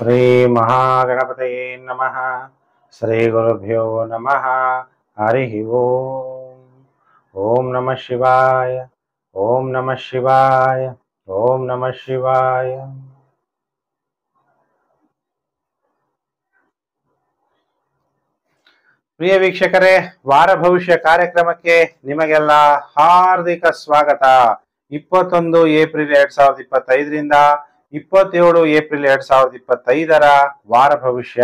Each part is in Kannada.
श्री महागणपतये नमः। श्री गुरुभ्यो नमः। हरि ओम। ओम नमः शिवाय। ओम नमः शिवाय। ओम नमः शिवाय। ಪ್ರಿಯ ವೀಕ್ಷಕರೇ, ವಾರ ಭವಿಷ್ಯ ಕಾರ್ಯಕ್ರಮಕ್ಕೆ ನಿಮಗೆಲ್ಲ ಹಾರ್ದಿಕ ಸ್ವಾಗತ. 21 ಏಪ್ರಿಲ್ 2025ರಿಂದ 27 ಏಪ್ರಿಲ್ 2025ರ ವಾರ ಭವಿಷ್ಯ,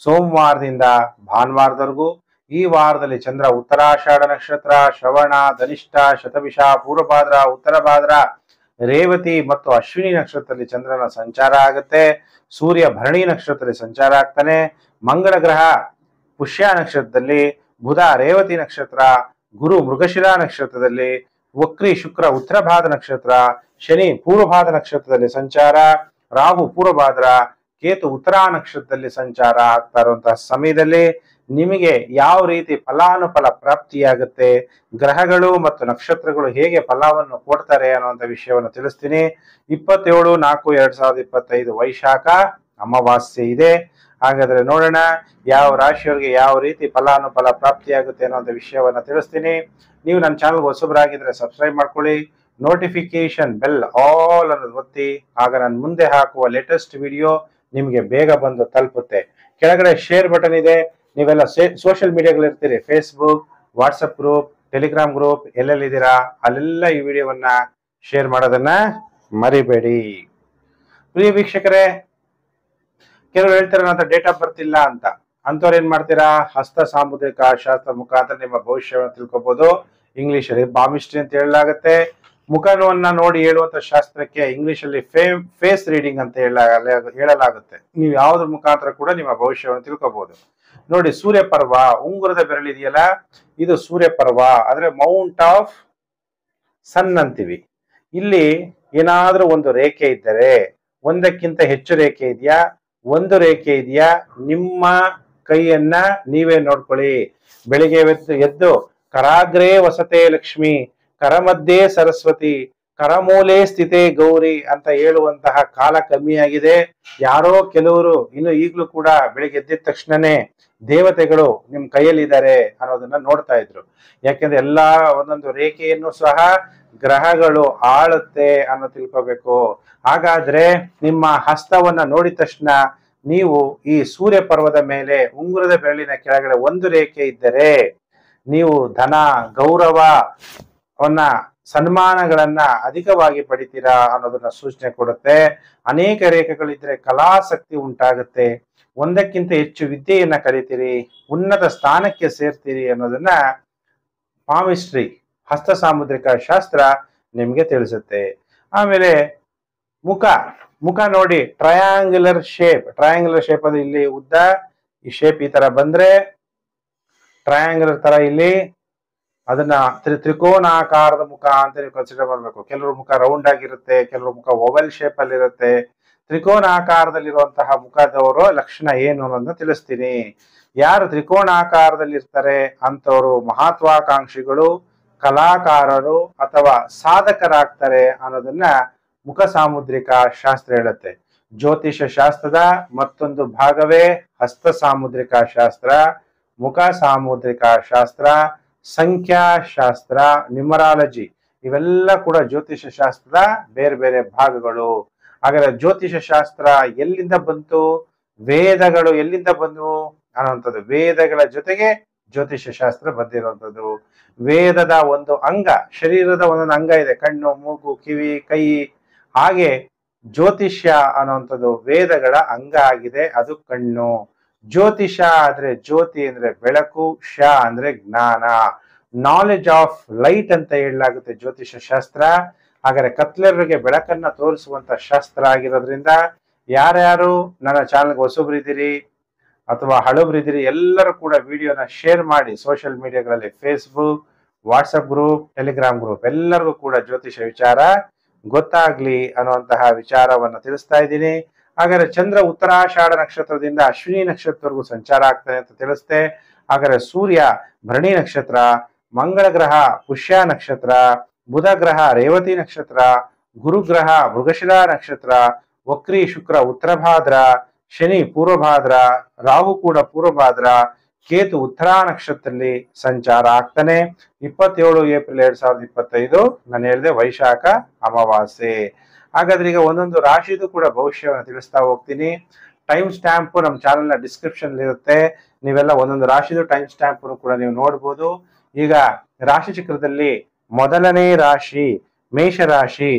ಸೋಮವಾರದಿಂದ ಭಾನುವಾರದವರೆಗೂ. ಈ ವಾರದಲ್ಲಿ ಚಂದ್ರ ಉತ್ತರಾಷಾಢ ನಕ್ಷತ್ರ, ಶ್ರವಣ, ಧನಿಷ್ಠ, ಶತಭಿಷ, ಪೂರ್ವಭಾದ್ರ, ಉತ್ತರ ಭಾದ್ರ, ರೇವತಿ ಮತ್ತು ಅಶ್ವಿನಿ ನಕ್ಷತ್ರದಲ್ಲಿ ಚಂದ್ರನ ಸಂಚಾರ ಆಗುತ್ತೆ. ಸೂರ್ಯ ಭರಣಿ ನಕ್ಷತ್ರದಲ್ಲಿ ಸಂಚಾರ ಆಗ್ತಾನೆ. ಮಂಗಳ ಗ್ರಹ ಪುಷ್ಯ ನಕ್ಷತ್ರದಲ್ಲಿ, ಬುಧ ರೇವತಿ ನಕ್ಷತ್ರ, ಗುರು ಮೃಗಶಿರಾ ನಕ್ಷತ್ರದಲ್ಲಿ, ವಕ್ರಿ ಶುಕ್ರ ಉತ್ತರಭಾದ ನಕ್ಷತ್ರ, ಶನಿ ಪೂರ್ವಭಾದ ನಕ್ಷತ್ರದಲ್ಲಿ ಸಂಚಾರ, ರಾಹು ಪೂರ್ವಭಾದ್ರ, ಕೇತು ಉತ್ತರಾ ನಕ್ಷತ್ರದಲ್ಲಿ ಸಂಚಾರ ಆಗ್ತಾ ಇರುವಂತಹ ಸಮಯದಲ್ಲಿ ನಿಮಗೆ ಯಾವ ರೀತಿ ಫಲಾನುಫಲ ಪ್ರಾಪ್ತಿಯಾಗುತ್ತೆ, ಗ್ರಹಗಳು ಮತ್ತು ನಕ್ಷತ್ರಗಳು ಹೇಗೆ ಫಲವನ್ನು ಕೊಡ್ತಾರೆ ಅನ್ನುವಂಥ ವಿಷಯವನ್ನು ತಿಳಿಸ್ತೀನಿ. 27/4/2025 ವೈಶಾಖ ಅಮಾವಾಸ್ಯೆ ಇದೆ. ಹಾಗಾದ್ರೆ ನೋಡೋಣ ಯಾವ ರಾಶಿಯವರಿಗೆ ಯಾವ ರೀತಿ ಫಲಾನುಫಲ ಪ್ರಾಪ್ತಿಯಾಗುತ್ತೆ ಅನ್ನೋಂಥ ವಿಷಯವನ್ನ ತಿಳಿಸ್ತೀನಿ. ನೀವು ನನ್ನ ಚಾನಲ್ ಹೊಸಬರಾಗಿದ್ರೆ ಸಬ್ಸ್ಕ್ರೈಬ್ ಮಾಡ್ಕೊಳ್ಳಿ, ನೋಟಿಫಿಕೇಶನ್ ಬೆಲ್ ಆಲ್ ಅನ್ನೋದು ಒತ್ತಿ, ಆಗ ನಾನು ಮುಂದೆ ಹಾಕುವ ಲೇಟೆಸ್ಟ್ ವಿಡಿಯೋ ನಿಮಗೆ ಬೇಗ ಬಂದು ತಲುಪುತ್ತೆ. ಕೆಳಗಡೆ ಶೇರ್ ಬಟನ್ ಇದೆ. ನೀವೆಲ್ಲ ಸೋಷಿಯಲ್ ಮೀಡಿಯಾಗಳಿರ್ತೀರಿ, Facebook, WhatsApp group, Telegram group, ಎಲ್ಲೆಲ್ಲಿದ್ದೀರಾ ಅಲ್ಲೆಲ್ಲ ಈ ವಿಡಿಯೋವನ್ನ ಶೇರ್ ಮಾಡೋದನ್ನ ಮರಿಬೇಡಿ. ಪ್ರಿಯ ವೀಕ್ಷಕರೇ, ಕೆಲವರು ಹೇಳ್ತಾರೆ ನನ್ನ ಡೇಟ್ ಆಫ್ ಬರ್ತ್ ಇಲ್ಲ ಅಂತ. ಅಂತವ್ರು ಏನ್ ಮಾಡ್ತೀರಾ, ಹಸ್ತ ಸಾಮುದ್ರಿಕ ಶಾಸ್ತ್ರ ಮುಖಾಂತರ ನಿಮ್ಮ ಭವಿಷ್ಯವನ್ನು ತಿಳ್ಕೊಬಹುದು. ಇಂಗ್ಲಿಷ್ ಅಲ್ಲಿ ಪಾಮಿಸ್ಟ್ರಿ ಅಂತ ಹೇಳಲಾಗುತ್ತೆ. ಮುಖವನ್ನ ನೋಡಿ ಹೇಳುವಂತ ಶಾಸ್ತ್ರಕ್ಕೆ ಇಂಗ್ಲಿಷ್ ಅಲ್ಲಿ ಫೇಸ್ ರೀಡಿಂಗ್ ಅಂತ ಹೇಳಲಾಗುತ್ತೆ. ನೀವು ಯಾವ್ದ್ರ ಮುಖಾಂತರ ಕೂಡ ನಿಮ್ಮ ಭವಿಷ್ಯವನ್ನು ತಿಳ್ಕೊಬಹುದು. ನೋಡಿ, ಸೂರ್ಯ ಪರ್ವ, ಉಂಗುರದ ಬೆರಳಿದೆಯಲ್ಲ, ಇದು ಸೂರ್ಯ ಪರ್ವ, ಅಂದ್ರೆ ಮೌಂಟ್ ಆಫ್ ಸನ್ ಅಂತೀವಿ. ಇಲ್ಲಿ ಏನಾದ್ರೂ ಒಂದು ರೇಖೆ ಇದ್ದರೆ, ಒಂದಕ್ಕಿಂತ ಹೆಚ್ಚು ರೇಖೆ ಇದೆಯಾ, ಒಂದು ರೇಖೆ ಇದೆಯಾ, ನಿಮ್ಮ ಕೈಯನ್ನ ನೀವೇ ನೋಡ್ಕೊಳ್ಳಿ. ಬೆಳಿಗ್ಗೆ ಎದ್ದು ಕರಾಗ್ರೇ ವಸತೆ ಲಕ್ಷ್ಮಿ, ಕರಮಧ್ಯೆ ಸರಸ್ವತಿ, ಕರಮೂಲೆ ಸ್ಥಿತೆ ಗೌರಿ ಅಂತ ಹೇಳುವಂತಹ ಕಾಲ ಕಮ್ಮಿಯಾಗಿದೆ. ಯಾರೋ ಕೆಲವರು ಇನ್ನು ಈಗಲೂ ಕೂಡ ಬೆಳಿಗ್ಗೆ ಎದ್ದಿದ ತಕ್ಷಣನೇ ದೇವತೆಗಳು ನಿಮ್ ಕೈಯಲ್ಲಿ ಇದ್ದಾರೆ ಅನ್ನೋದನ್ನ ನೋಡ್ತಾ ಇದ್ರು. ಯಾಕೆಂದ್ರೆ ಎಲ್ಲಾ ಒಂದೊಂದು ರೇಖೆಯನ್ನು ಸಹ ಗ್ರಹಗಳು ಆಳುತ್ತೆ ಅನ್ನೋ ತಿಳ್ಕೋಬೇಕು. ಹಾಗಾದ್ರೆ ನಿಮ್ಮ ಹಸ್ತವನ್ನ ನೋಡಿದ ತಕ್ಷಣ ನೀವು ಈ ಸೂರ್ಯ ಪರ್ವದ ಮೇಲೆ ಉಂಗುರದ ಬೆರಳಿನ ಕೆಳಗಡೆ ಒಂದು ರೇಖೆ ಇದ್ದರೆ ನೀವು ಧನ, ಗೌರವವನ್ನ, ಸನ್ಮಾನಗಳನ್ನ ಅಧಿಕವಾಗಿ ಪಡಿತೀರಾ ಅನ್ನೋದನ್ನ ಸೂಚನೆ ಕೊಡುತ್ತೆ. ಅನೇಕ ರೇಖೆಗಳಿದ್ರೆ ಕಲಾಸಕ್ತಿ ಉಂಟಾಗುತ್ತೆ, ಒಂದಕ್ಕಿಂತ ಹೆಚ್ಚು ವಿದ್ಯೆಯನ್ನ ಕಲಿತೀರಿ, ಉನ್ನತ ಸ್ಥಾನಕ್ಕೆ ಸೇರ್ತೀರಿ ಅನ್ನೋದನ್ನ ಪಾಮಿಸ್ಟ್ರಿ, ಹಸ್ತ ಸಾಮುದ್ರಿಕ ಶಾಸ್ತ್ರ ನಿಮ್ಗೆ ತಿಳಿಸುತ್ತೆ. ಆಮೇಲೆ ಮುಖ ನೋಡಿ, ಟ್ರಯಾಂಗ್ಯುಲರ್ ಶೇಪ್ ಅದು ಇಲ್ಲಿ ಉದ್ದ, ಈ ಶೇಪ್ ಈ ತರ ಬಂದ್ರೆ ಟ್ರಯಾಂಗ್ಯುಲರ್ ತರ ಇಲ್ಲಿ ಅದನ್ನ ತ್ರಿಕೋನಾಕಾರದ ಮುಖ ಅಂತ ನೀವು ಕನ್ಸಿಡರ್ ಮಾಡ್ಬೇಕು. ಕೆಲವ್ರ ಮುಖ ರೌಂಡ್ ಆಗಿರುತ್ತೆ, ಕೆಲವ್ರ ಮುಖ ಓವಲ್ ಶೇಪ್ ಅಲ್ಲಿ ಇರುತ್ತೆ. ತ್ರಿಕೋನಾಕಾರದಲ್ಲಿರುವಂತಹ ಮುಖದವರು ಲಕ್ಷಣ ಏನು ಅನ್ನೋದನ್ನ ತಿಳಿಸ್ತೀನಿ. ಯಾರು ತ್ರಿಕೋನಾಕಾರದಲ್ಲಿ ಇರ್ತಾರೆ ಅಂತವರು ಮಹತ್ವಾಕಾಂಕ್ಷಿಗಳು, ಕಲಾಕಾರರು ಅಥವಾ ಸಾಧಕರಾಗ್ತಾರೆ ಅನ್ನೋದನ್ನ ಮುಖ ಸಾಮುದ್ರಿಕ ಶಾಸ್ತ್ರ ಹೇಳುತ್ತೆ. ಜ್ಯೋತಿಷ ಶಾಸ್ತ್ರದ ಮತ್ತೊಂದು ಭಾಗವೇ ಹಸ್ತ ಸಾಮುದ್ರಿಕ ಶಾಸ್ತ್ರ, ಮುಖ ಸಾಮುದ್ರಿಕ ಶಾಸ್ತ್ರ, ಸಂಖ್ಯಾಶಾಸ್ತ್ರ, ನ್ಯೂಮರಾಲಜಿ, ಇವೆಲ್ಲ ಕೂಡ ಜ್ಯೋತಿಷ ಶಾಸ್ತ್ರದ ಬೇರೆ ಬೇರೆ ಭಾಗಗಳು. ಹಾಗಾದ್ರೆ ಜ್ಯೋತಿಷ ಶಾಸ್ತ್ರ ಎಲ್ಲಿಂದ ಬಂತು, ವೇದಗಳು ಎಲ್ಲಿಂದ ಬಂದವು ಅನ್ನುವಂಥದ್ದು. ವೇದಗಳ ಜೊತೆಗೆ ಜ್ಯೋತಿಷ ಶಾಸ್ತ್ರ ಬಂದಿರುವಂಥದ್ದು. ವೇದದ ಒಂದು ಅಂಗ, ಶರೀರದ ಒಂದೊಂದು ಅಂಗ ಇದೆ, ಕಣ್ಣು, ಮೂಗು, ಕಿವಿ, ಕೈ. ಹಾಗೆ ಜ್ಯೋತಿಷ್ಯ ಅನ್ನುವಂಥದ್ದು ವೇದಗಳ ಅಂಗ ಆಗಿದೆ, ಅದು ಕಣ್ಣು. ಜ್ಯೋತಿಷ ಅಂದ್ರೆ ಜ್ಯೋತಿ ಅಂದ್ರೆ ಬೆಳಕು, ಶ ಅಂದ್ರೆ ಜ್ಞಾನ, ನಾಲೆಜ್ ಆಫ್ ಲೈಟ್ ಅಂತ ಹೇಳಲಾಗುತ್ತೆ ಜ್ಯೋತಿಷ ಶಾಸ್ತ್ರ. ಹಾಗಾದ್ರೆ ಕತ್ಲರಿಗೆ ಬೆಳಕನ್ನ ತೋರಿಸುವಂತ ಶಾಸ್ತ್ರ ಆಗಿರೋದ್ರಿಂದ ಯಾರ್ಯಾರು ನನ್ನ ಚಾನಲ್ಗೆ ಹೊಸಬ್ರಿದ್ದೀರಿ ಅಥವಾ ಹಳಬ್ರಿದ್ದೀರಿ ಎಲ್ಲರೂ ಕೂಡ ವಿಡಿಯೋನ ಶೇರ್ ಮಾಡಿ. ಸೋಷಿಯಲ್ ಮೀಡಿಯಾಗಳಲ್ಲಿ Facebook, WhatsApp group, Telegram group ಎಲ್ಲರಿಗೂ ಕೂಡ ಜ್ಯೋತಿಷ ವಿಚಾರ ಗೊತ್ತಾಗ್ಲಿ ಅನ್ನುವಂತಹ ವಿಚಾರವನ್ನ ತಿಳಿಸ್ತಾ ಇದ್ದೀನಿ. ಹಾಗಾದ್ರೆ ಚಂದ್ರ ಉತ್ತರಾಷಾಢ ನಕ್ಷತ್ರದಿಂದ ಅಶ್ವಿನಿ ನಕ್ಷತ್ರವರೆಗೂ ಸಂಚಾರ ಆಗ್ತಾನೆ ಅಂತ ತಿಳಿಸ್ತೆ. ಹಾಗಾದ್ರೆ ಸೂರ್ಯ ಭರಣಿ ನಕ್ಷತ್ರ, ಮಂಗಳ ಗ್ರಹ ಪುಷ್ಯ ನಕ್ಷತ್ರ, ಬುಧ ಗ್ರಹ ರೇವತಿ ನಕ್ಷತ್ರ, ಗುರುಗ್ರಹ ಮೃಗಶಿರಾ ನಕ್ಷತ್ರ, ವಕ್ರಿ ಶುಕ್ರ ಉತ್ತರ ಭಾದ್ರ, ಶನಿ ಪೂರ್ವಭಾದ್ರ, ರಾಹು ಕೂಡ ಪೂರ್ವಭಾದ್ರ, ಕೇತು ಉತ್ತರ ನಕ್ಷತ್ರದಲ್ಲಿ ಸಂಚಾರ ಆಗ್ತಾನೆ. 27 ಏಪ್ರಿಲ್ 2025 ನಾನು ಹೇಳಿದೆ ವೈಶಾಖ ಅಮಾವಾಸ್ಯೆ. ಹಾಗಾದ್ರೆ ಈಗ ಒಂದೊಂದು ರಾಶಿದು ಕೂಡ ಭವಿಷ್ಯವನ್ನು ತಿಳಿಸ್ತಾ ಹೋಗ್ತೀನಿ. ಟೈಮ್ ಸ್ಟ್ಯಾಂಪ್ ನಮ್ಮ ಚಾನೆಲ್ನ ಡಿಸ್ಕ್ರಿಪ್ಷನ್ ಇರುತ್ತೆ. ನೀವೆಲ್ಲ ಒಂದೊಂದು ರಾಶಿದು ಟೈಮ್ ಸ್ಟ್ಯಾಂಪ್ ಕೂಡ ನೀವು ನೋಡ್ಬೋದು. ಈಗ ರಾಶಿ ಚಕ್ರದಲ್ಲಿ ಮೊದಲನೇ ರಾಶಿ ಮೇಷರಾಶಿ.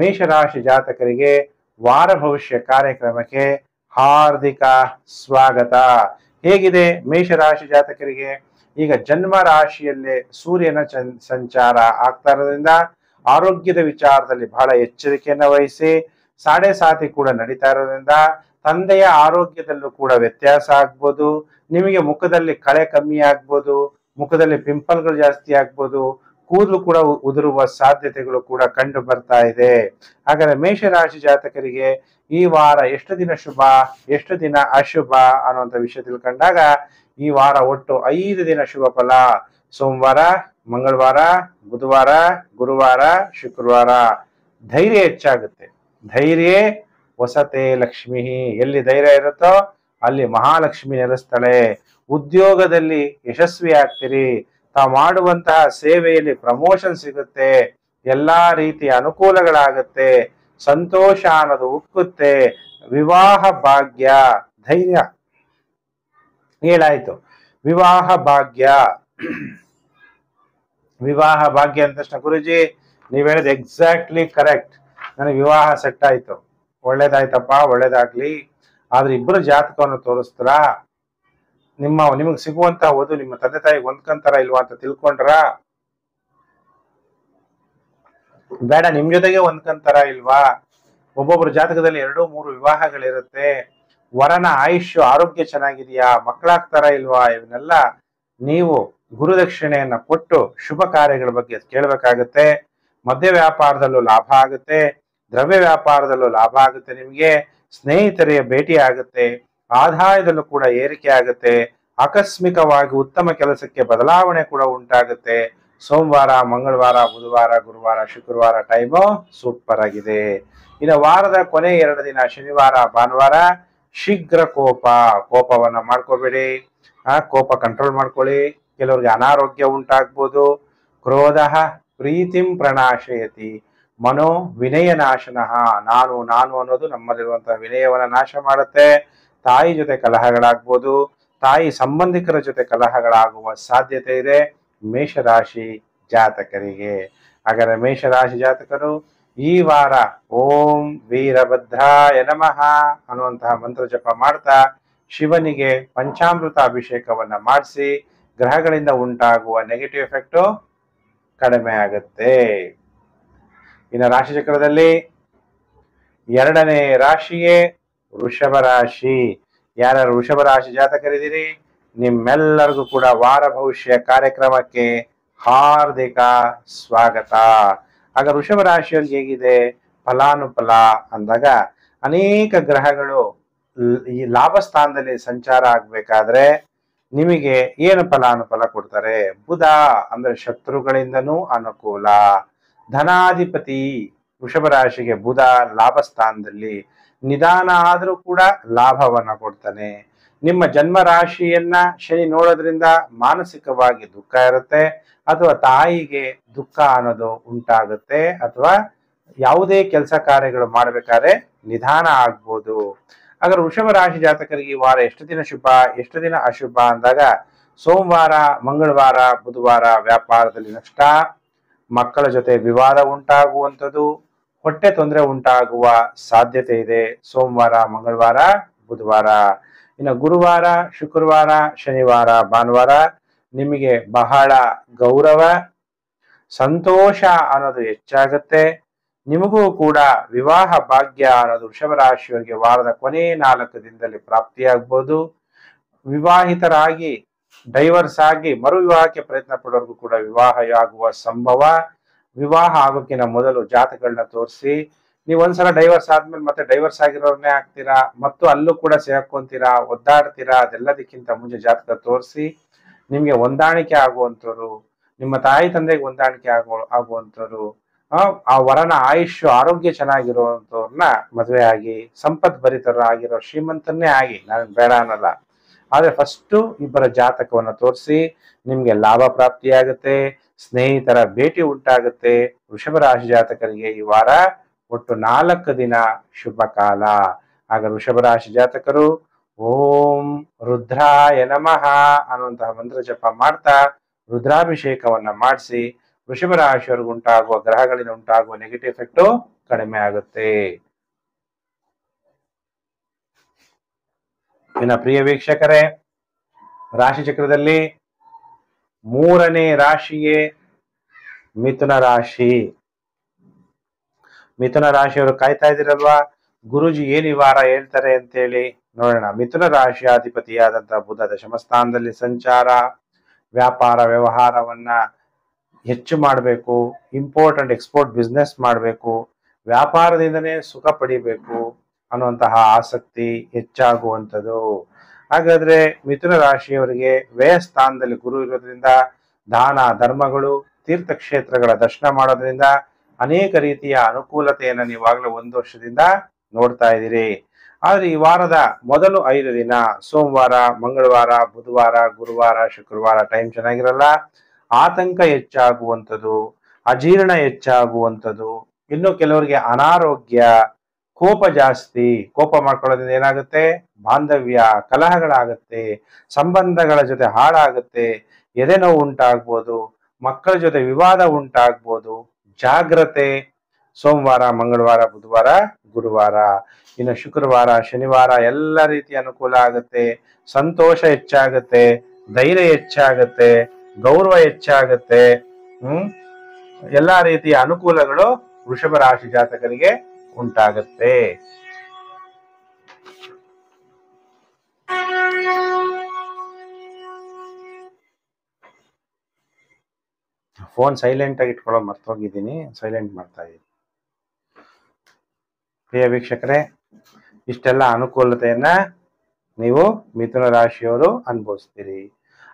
ಮೇಷರಾಶಿ ಜಾತಕರಿಗೆ ವಾರ ಭವಿಷ್ಯ ಕಾರ್ಯಕ್ರಮಕ್ಕೆ ಹಾರ್ದಿಕ ಸ್ವಾಗತ. ಹೇಗಿದೆ ಮೇಷರಾಶಿ ಜಾತಕರಿಗೆ? ಈಗ ಜನ್ಮ ರಾಶಿಯಲ್ಲೇ ಸೂರ್ಯನ ಸಂಚಾರ ಆಗ್ತಾ ಇರೋದ್ರಿಂದ ಆರೋಗ್ಯದ ವಿಚಾರದಲ್ಲಿ ಬಹಳ ಎಚ್ಚರಿಕೆಯನ್ನು ವಹಿಸಿ. ಸಾಡೆ ಸಾತಿ ಕೂಡ ನಡೀತಾ ಇರೋದ್ರಿಂದ ತಂದೆಯ ಆರೋಗ್ಯದಲ್ಲೂ ಕೂಡ ವ್ಯತ್ಯಾಸ ಆಗ್ಬೋದು. ನಿಮಗೆ ಮುಖದಲ್ಲಿ ಕಳೆ ಕಮ್ಮಿ ಆಗ್ಬೋದು, ಮುಖದಲ್ಲಿ ಪಿಂಪಲ್ಗಳು ಜಾಸ್ತಿ ಆಗ್ಬೋದು, ಕೂದಲು ಕೂಡ ಉದುರುವ ಸಾಧ್ಯತೆಗಳು ಕೂಡ ಕಂಡು ಬರ್ತಾ ಇದೆ. ಹಾಗಾದ್ರೆ ಮೇಷರಾಶಿ ಜಾತಕರಿಗೆ ಈ ವಾರ ಎಷ್ಟು ದಿನ ಶುಭ, ಎಷ್ಟು ದಿನ ಅಶುಭ ಅನ್ನುವಂಥ ವಿಷಯ ತಿಳ್ಕೊಂಡಾಗ ಈ ವಾರ ಒಟ್ಟು 5 ದಿನ ಶುಭ ಫಲ. ಸೋಮವಾರ, ಮಂಗಳವಾರ, ಬುಧವಾರ, ಗುರುವಾರ, ಶುಕ್ರವಾರ. ಧೈರ್ಯ ಹೆಚ್ಚಾಗುತ್ತೆ. ಧೈರ್ಯ ವಸತೆ ಲಕ್ಷ್ಮಿ. ಎಲ್ಲಿ ಧೈರ್ಯ ಇರುತ್ತೋ ಅಲ್ಲಿ ಮಹಾಲಕ್ಷ್ಮಿ ನೆಲೆಸ್ತಾಳೆ. ಉದ್ಯೋಗದಲ್ಲಿ ಯಶಸ್ವಿ ಆಗ್ತೀರಿ. ತಾವು ಮಾಡುವಂತಹ ಸೇವೆಯಲ್ಲಿ ಪ್ರಮೋಷನ್ ಸಿಗುತ್ತೆ. ಎಲ್ಲಾ ರೀತಿಯ ಅನುಕೂಲಗಳಾಗುತ್ತೆ. ಸಂತೋಷ ಅನ್ನೋದು ಉಕ್ಕುತ್ತೆ. ವಿವಾಹ ಭಾಗ್ಯ. ಧೈರ್ಯ ಹೇಳಾಯ್ತು. ವಿವಾಹ ಭಾಗ್ಯ. ವಿವಾಹ ಭಾಗ್ಯ ಅಂದ ತಕ್ಷಣ ಗುರುಜಿ ನೀವ್ ಹೇಳಿದ ಎಕ್ಸಾಕ್ಟ್ಲಿ ಕರೆಕ್ಟ್. ನನಗೆ ವಿವಾಹ ಸೆಟ್ ಆಯ್ತು, ಒಳ್ಳೇದಾಯ್ತಪ್ಪ, ಒಳ್ಳೇದಾಗ್ಲಿ. ಆದ್ರೆ ಇಬ್ಬರು ಜಾತಕವನ್ನು ತೋರಿಸ್ತಾರ? ನಿಮಗ್ ಸಿಗುವಂತ ವಧು ನಿಮ್ಮ ತಂದೆ ತಾಯಿಗೆ ಹೊಂದ್ಕೊಂತಾರ ಇಲ್ವಾ ಅಂತ ತಿಳ್ಕೊಂಡ್ರ? ಬೇಡ, ನಿಮ್ ಜೊತೆಗೆ ಹೊಂದ್ಕೊಂತಾರ ಇಲ್ವಾ? ಒಬ್ಬೊಬ್ರು ಜಾತಕದಲ್ಲಿ 2-3 ವಿವಾಹಗಳಿರುತ್ತೆ. ವರನ ಆಯುಷ್ಯ ಆರೋಗ್ಯ ಚೆನ್ನಾಗಿದೆಯಾ, ಮಕ್ಕಳಾಗ್ತಾರ ಇಲ್ವಾ? ಇವನ್ನೆಲ್ಲ ನೀವು ಗುರುದಕ್ಷಿಣೆಯನ್ನ ಕೊಟ್ಟು ಶುಭ ಕಾರ್ಯಗಳ ಬಗ್ಗೆ ಕೇಳಬೇಕಾಗತ್ತೆ. ಮದ್ಯ ವ್ಯಾಪಾರದಲ್ಲೂ ಲಾಭ ಆಗುತ್ತೆ, ದ್ರವ್ಯ ವ್ಯಾಪಾರದಲ್ಲೂ ಲಾಭ ಆಗುತ್ತೆ. ನಿಮ್ಗೆ ಸ್ನೇಹಿತರೆಯ ಭೇಟಿ ಆಗುತ್ತೆ. ಆದಾಯದಲ್ಲೂ ಕೂಡ ಏರಿಕೆ ಆಗುತ್ತೆ. ಆಕಸ್ಮಿಕವಾಗಿ ಉತ್ತಮ ಕೆಲಸಕ್ಕೆ ಬದಲಾವಣೆ ಕೂಡ ಉಂಟಾಗುತ್ತೆ. ಸೋಮವಾರ, ಮಂಗಳವಾರ, ಬುಧವಾರ, ಗುರುವಾರ, ಶುಕ್ರವಾರ ಟೈಮು ಸೂಪರ್ ಆಗಿದೆ. ಇನ್ನು ವಾರದ ಕೊನೆ 2 ದಿನ ಶನಿವಾರ, ಭಾನುವಾರ ಶೀಘ್ರ ಕೋಪವನ್ನ ಮಾಡ್ಕೋಬೇಡಿ. ಕೋಪ ಕಂಟ್ರೋಲ್ ಮಾಡ್ಕೊಳ್ಳಿ. ಕೆಲವ್ರಿಗೆ ಅನಾರೋಗ್ಯ ಉಂಟಾಗ್ಬೋದು. ಕ್ರೋಧ ಪ್ರೀತಿಂ ಪ್ರಣಾಶಯತಿ ಮನೋ ವಿನಯ ನಾಶನಃ. ನಾನು ಅನ್ನೋದು ನಮ್ಮಲ್ಲಿರುವಂತಹ ವಿನಯವನ್ನ ನಾಶ ಮಾಡುತ್ತೆ. ತಾಯಿ ಜೊತೆ ಕಲಹಗಳಾಗ್ಬೋದು. ತಾಯಿ ಸಂಬಂಧಿಕರ ಜೊತೆ ಕಲಹಗಳಾಗುವ ಸಾಧ್ಯತೆ ಇದೆ ಮೇಷರಾಶಿ ಜಾತಕರಿಗೆ. ಹಾಗಾದ್ರೆ ಮೇಷರಾಶಿ ಜಾತಕರು ಈ ವಾರ ಓಂ ವೀರಭದ್ರಾಯ ನಮಃ ಅನ್ನುವಂತಹ ಮಂತ್ರ ಜಪ ಮಾಡ್ತಾ ಶಿವನಿಗೆ ಪಂಚಾಮೃತ ಅಭಿಷೇಕವನ್ನ ಮಾಡಿಸಿ ಗ್ರಹಗಳಿಂದ ಉಂಟಾಗುವ ನೆಗೆಟಿವ್ ಎಫೆಕ್ಟ್ ಕಡಿಮೆ ಆಗುತ್ತೆ. ಇನ್ನು ರಾಶಿ ಚಕ್ರದಲ್ಲಿ 2ನೇ ರಾಶಿಯೇ ವೃಷಭ ರಾಶಿ. ಯಾರ್ಯಾರು ವೃಷಭ ರಾಶಿ ಜಾತಕರಿದ್ದೀರಿ ನಿಮ್ಮೆಲ್ಲರಿಗೂ ಕೂಡ ವಾರ ಭವಿಷ್ಯ ಕಾರ್ಯಕ್ರಮಕ್ಕೆ ಹಾರ್ದಿಕ ಸ್ವಾಗತ. ಆಗ ವೃಷಭ ರಾಶಿಯಲ್ಲಿ ಹೇಗಿದೆ ಫಲಾನುಫಲ ಅಂದಾಗ ಅನೇಕ ಗ್ರಹಗಳು ಈ ಲಾಭ ಸ್ಥಾನದಲ್ಲಿ ಸಂಚಾರ ಆಗ್ಬೇಕಾದ್ರೆ ನಿಮಗೆ ಏನು ಫಲಾನುಫಲ ಕೊಡ್ತಾರೆ? ಬುಧ ಅಂದ್ರೆ ಶತ್ರುಗಳಿಂದನೂ ಅನುಕೂಲ. ಧನಾಧಿಪತಿ ವೃಷಭ ರಾಶಿಗೆ ಬುಧ ಲಾಭ ಸ್ಥಾನದಲ್ಲಿ. ನಿಧಾನ ಆದ್ರೂ ಕೂಡ ಲಾಭವನ್ನ ಕೊಡ್ತಾನೆ. ನಿಮ್ಮ ಜನ್ಮ ರಾಶಿಯನ್ನ ಶನಿ ನೋಡೋದ್ರಿಂದ ಮಾನಸಿಕವಾಗಿ ದುಃಖ ಇರುತ್ತೆ, ಅಥವಾ ತಾಯಿಗೆ ದುಃಖ ಅನ್ನೋದು ಉಂಟಾಗುತ್ತೆ, ಅಥವಾ ಯಾವುದೇ ಕೆಲಸ ಕಾರ್ಯಗಳು ಮಾಡ್ಬೇಕಾದ್ರೆ ನಿಧಾನ ಆಗ್ಬೋದು. ಹಾಗಾದ್ರೆ ವೃಷಭ ರಾಶಿ ಜಾತಕರಿಗೆ ಈ ವಾರ ಎಷ್ಟು ದಿನ ಶುಭ, ಎಷ್ಟು ದಿನ ಅಶುಭ ಅಂದಾಗ ಸೋಮವಾರ, ಮಂಗಳವಾರ, ಬುಧವಾರ ವ್ಯಾಪಾರದಲ್ಲಿ ನಷ್ಟ, ಮಕ್ಕಳ ಜೊತೆ ವಿವಾದ ಉಂಟಾಗುವಂಥದ್ದು, ಹೊಟ್ಟೆ ತೊಂದರೆ ಉಂಟಾಗುವ ಸಾಧ್ಯತೆ ಇದೆ ಸೋಮವಾರ, ಮಂಗಳವಾರ, ಬುಧವಾರ. ಇನ್ನು ಗುರುವಾರ, ಶುಕ್ರವಾರ, ಶನಿವಾರ, ಭಾನುವಾರ ನಿಮಗೆ ಬಹಳ ಗೌರವ, ಸಂತೋಷ ಅನ್ನೋದು ಹೆಚ್ಚಾಗುತ್ತೆ. ನಿಮಗೂ ಕೂಡ ವಿವಾಹ ಭಾಗ್ಯ ಅನ್ನೋದು ವೃಷಭ ರಾಶಿಯವರಿಗೆ ವಾರದ ಕೊನೆ 4 ದಿನದಲ್ಲಿ ಪ್ರಾಪ್ತಿಯಾಗ್ಬೋದು. ವಿವಾಹಿತರಾಗಿ ಡೈವರ್ಸ್ ಆಗಿ ಮರು ವಿವಾಹಕ್ಕೆ ಪ್ರಯತ್ನ ಪಡೋರ್ಗೂ ಕೂಡ ವಿವಾಹ ಆಗುವ ಸಂಭವ. ವಿವಾಹ ಆಗೋಕ್ಕಿಂತ ಮೊದಲು ಜಾತಕಗಳನ್ನ ತೋರಿಸಿ. ನೀವು ಒಂದ್ಸಲ ಡೈವರ್ಸ್ ಆದ್ಮೇಲೆ ಮತ್ತೆ ಡೈವರ್ಸ್ ಆಗಿರೋರ್ನೇ ಆಗ್ತೀರಾ, ಮತ್ತು ಅಲ್ಲೂ ಕೂಡ ಸೇರ್ಕೊಂತೀರಾ, ಒದ್ದಾಡ್ತೀರಾ. ಅದೆಲ್ಲದಕ್ಕಿಂತ ಮುಂಚೆ ಜಾತಕ ತೋರಿಸಿ ನಿಮ್ಗೆ ಹೊಂದಾಣಿಕೆ ಆಗುವಂಥವ್ರು, ನಿಮ್ಮ ತಾಯಿ ತಂದೆಗೆ ಹೊಂದಾಣಿಕೆ ಆಗುವಂಥವ್ರು, ಆ ವರನ ಆಯುಷ್ಯ ಆರೋಗ್ಯ ಚೆನ್ನಾಗಿರುವಂತವ್ರನ್ನ ಮದುವೆ ಆಗಿ ಸಂಪತ್ ಭರಿತರಾಗಿರೋ ಶ್ರೀಮಂತನ್ನೇ ಆಗಿ, ನಾನು ಬೇಡ ಅನ್ನಲ್ಲ. ಆದ್ರೆ ಫಸ್ಟ್ ಇಬ್ಬರ ಜಾತಕವನ್ನ ತೋರಿಸಿ, ನಿಮ್ಗೆ ಲಾಭ ಪ್ರಾಪ್ತಿಯಾಗುತ್ತೆ, ಸ್ನೇಹಿತರ ಭೇಟಿ ಉಂಟಾಗುತ್ತೆ. ವೃಷಭ ರಾಶಿ ಜಾತಕರಿಗೆ ಈ ವಾರ ಒಟ್ಟು 4 ದಿನ ಶುಭ ಕಾಲ. ಆಗ ವೃಷಭ ರಾಶಿ ಜಾತಕರು ಓಂ ರುದ್ರಾಯ ನಮಃ ಅನ್ನುವಂತಹ ಮಂತ್ರ ಜಪ ಮಾಡ್ತಾ ರುದ್ರಾಭಿಷೇಕವನ್ನ ಮಾಡಿಸಿ ವೃಷಭ ರಾಶಿಯವರೆಗೆ ಉಂಟಾಗುವ ಗ್ರಹಗಳಿಂದ ಉಂಟಾಗುವ ನೆಗೆಟಿವ್ ಎಫೆಕ್ಟ್ ಕಡಿಮೆ ಆಗುತ್ತೆ. ಇನ್ನ ಪ್ರಿಯ ವೀಕ್ಷಕರೇ, ರಾಶಿ ಚಕ್ರದಲ್ಲಿ 3ನೇ ರಾಶಿಯೇ ಮಿಥುನ ರಾಶಿ. ಮಿಥುನ ರಾಶಿಯವರು ಕಾಯ್ತಾ ಇದ್ದೀರಲ್ವಾ, ಗುರುಜಿ ಏನ್ ಈ ವಾರ ಹೇಳ್ತಾರೆ ಅಂತೇಳಿ ನೋಡೋಣ. ಮಿಥುನ ರಾಶಿಯ ಅಧಿಪತಿಯಾದಂತಹ ಬುಧ ದಶಮ ಸ್ಥಾನದಲ್ಲಿ ಸಂಚಾರ, ವ್ಯಾಪಾರ ವ್ಯವಹಾರವನ್ನ ಹೆಚ್ಚು ಮಾಡಬೇಕು, ಇಂಪೋರ್ಟ್ ಅಂಡ್ ಎಕ್ಸ್ಪೋರ್ಟ್ ಬಿಸ್ನೆಸ್ ಮಾಡಬೇಕು, ವ್ಯಾಪಾರದಿಂದನೇ ಸುಖ ಪಡಿಬೇಕು ಅನ್ನುವಂತಹ ಆಸಕ್ತಿ ಹೆಚ್ಚಾಗುವಂಥದ್ದು. ಹಾಗಾದ್ರೆ ಮಿಥುನ ರಾಶಿಯವರಿಗೆ ವ್ಯಯ ಸ್ಥಾನದಲ್ಲಿ ಗುರು ಇರೋದ್ರಿಂದ ದಾನ ಧರ್ಮಗಳು, ತೀರ್ಥಕ್ಷೇತ್ರಗಳ ದರ್ಶನ ಮಾಡೋದ್ರಿಂದ ಅನೇಕ ರೀತಿಯ ಅನುಕೂಲತೆಯನ್ನು ನೀವಾಗಲೇ 1 ವರ್ಷದಿಂದ ನೋಡ್ತಾ ಇದ್ದೀರಿ. ಆದ್ರೆ ಈ ವಾರದ ಮೊದಲು 5 ದಿನ ಸೋಮವಾರ, ಮಂಗಳವಾರ, ಬುಧವಾರ, ಗುರುವಾರ, ಶುಕ್ರವಾರ ಟೈಮ್ ಚೆನ್ನಾಗಿರಲ್ಲ. ಆತಂಕ ಹೆಚ್ಚಾಗುವಂಥದ್ದು, ಅಜೀರ್ಣ ಹೆಚ್ಚಾಗುವಂಥದ್ದು, ಇನ್ನು ಕೆಲವರಿಗೆ ಅನಾರೋಗ್ಯ, ಕೋಪ ಜಾಸ್ತಿ. ಕೋಪ ಮಾಡ್ಕೊಳ್ಳೋದ್ರಿಂದ ಏನಾಗುತ್ತೆ, ಬಾಂಧವ್ಯ ಕಲಹಗಳಾಗುತ್ತೆ, ಸಂಬಂಧಗಳ ಜೊತೆ ಹಾಳಾಗುತ್ತೆ, ಎದೆ ನೋವು ಉಂಟಾಗ್ಬೋದು, ಮಕ್ಕಳ ಜೊತೆ ವಿವಾದ ಉಂಟಾಗ್ಬೋದು. ಜಾಗ್ರತೆ. ಸೋಮವಾರ, ಮಂಗಳವಾರ, ಬುಧವಾರ, ಗುರುವಾರ. ಇನ್ನು ಶುಕ್ರವಾರ, ಶನಿವಾರ ಎಲ್ಲ ರೀತಿಯ ಅನುಕೂಲ ಆಗುತ್ತೆ, ಸಂತೋಷ ಹೆಚ್ಚಾಗುತ್ತೆ, ಧೈರ್ಯ ಹೆಚ್ಚಾಗುತ್ತೆ, ಗೌರವ ಹೆಚ್ಚಾಗುತ್ತೆ. ಎಲ್ಲಾ ರೀತಿಯ ಅನುಕೂಲಗಳು ವೃಷಭ ರಾಶಿ ಜಾತಕರಿಗೆ ಉಂಟಾಗುತ್ತೆ. ಫೋನ್ ಸೈಲೆಂಟ್ ಆಗಿ ಇಟ್ಕೊಳ್ಳೋ ಮರ್ತೋಗಿದ್ದೀನಿ, ಸೈಲೆಂಟ್ ಮಾಡ್ತಾ ಇದ್ದೀನಿ. ಪ್ರಿಯ ವೀಕ್ಷಕರೇ, ಇಷ್ಟೆಲ್ಲ ಅನುಕೂಲತೆಯನ್ನ ನೀವು ಮಿಥುನ ರಾಶಿಯವರು ಅನುಭವಿಸ್ತೀರಿ.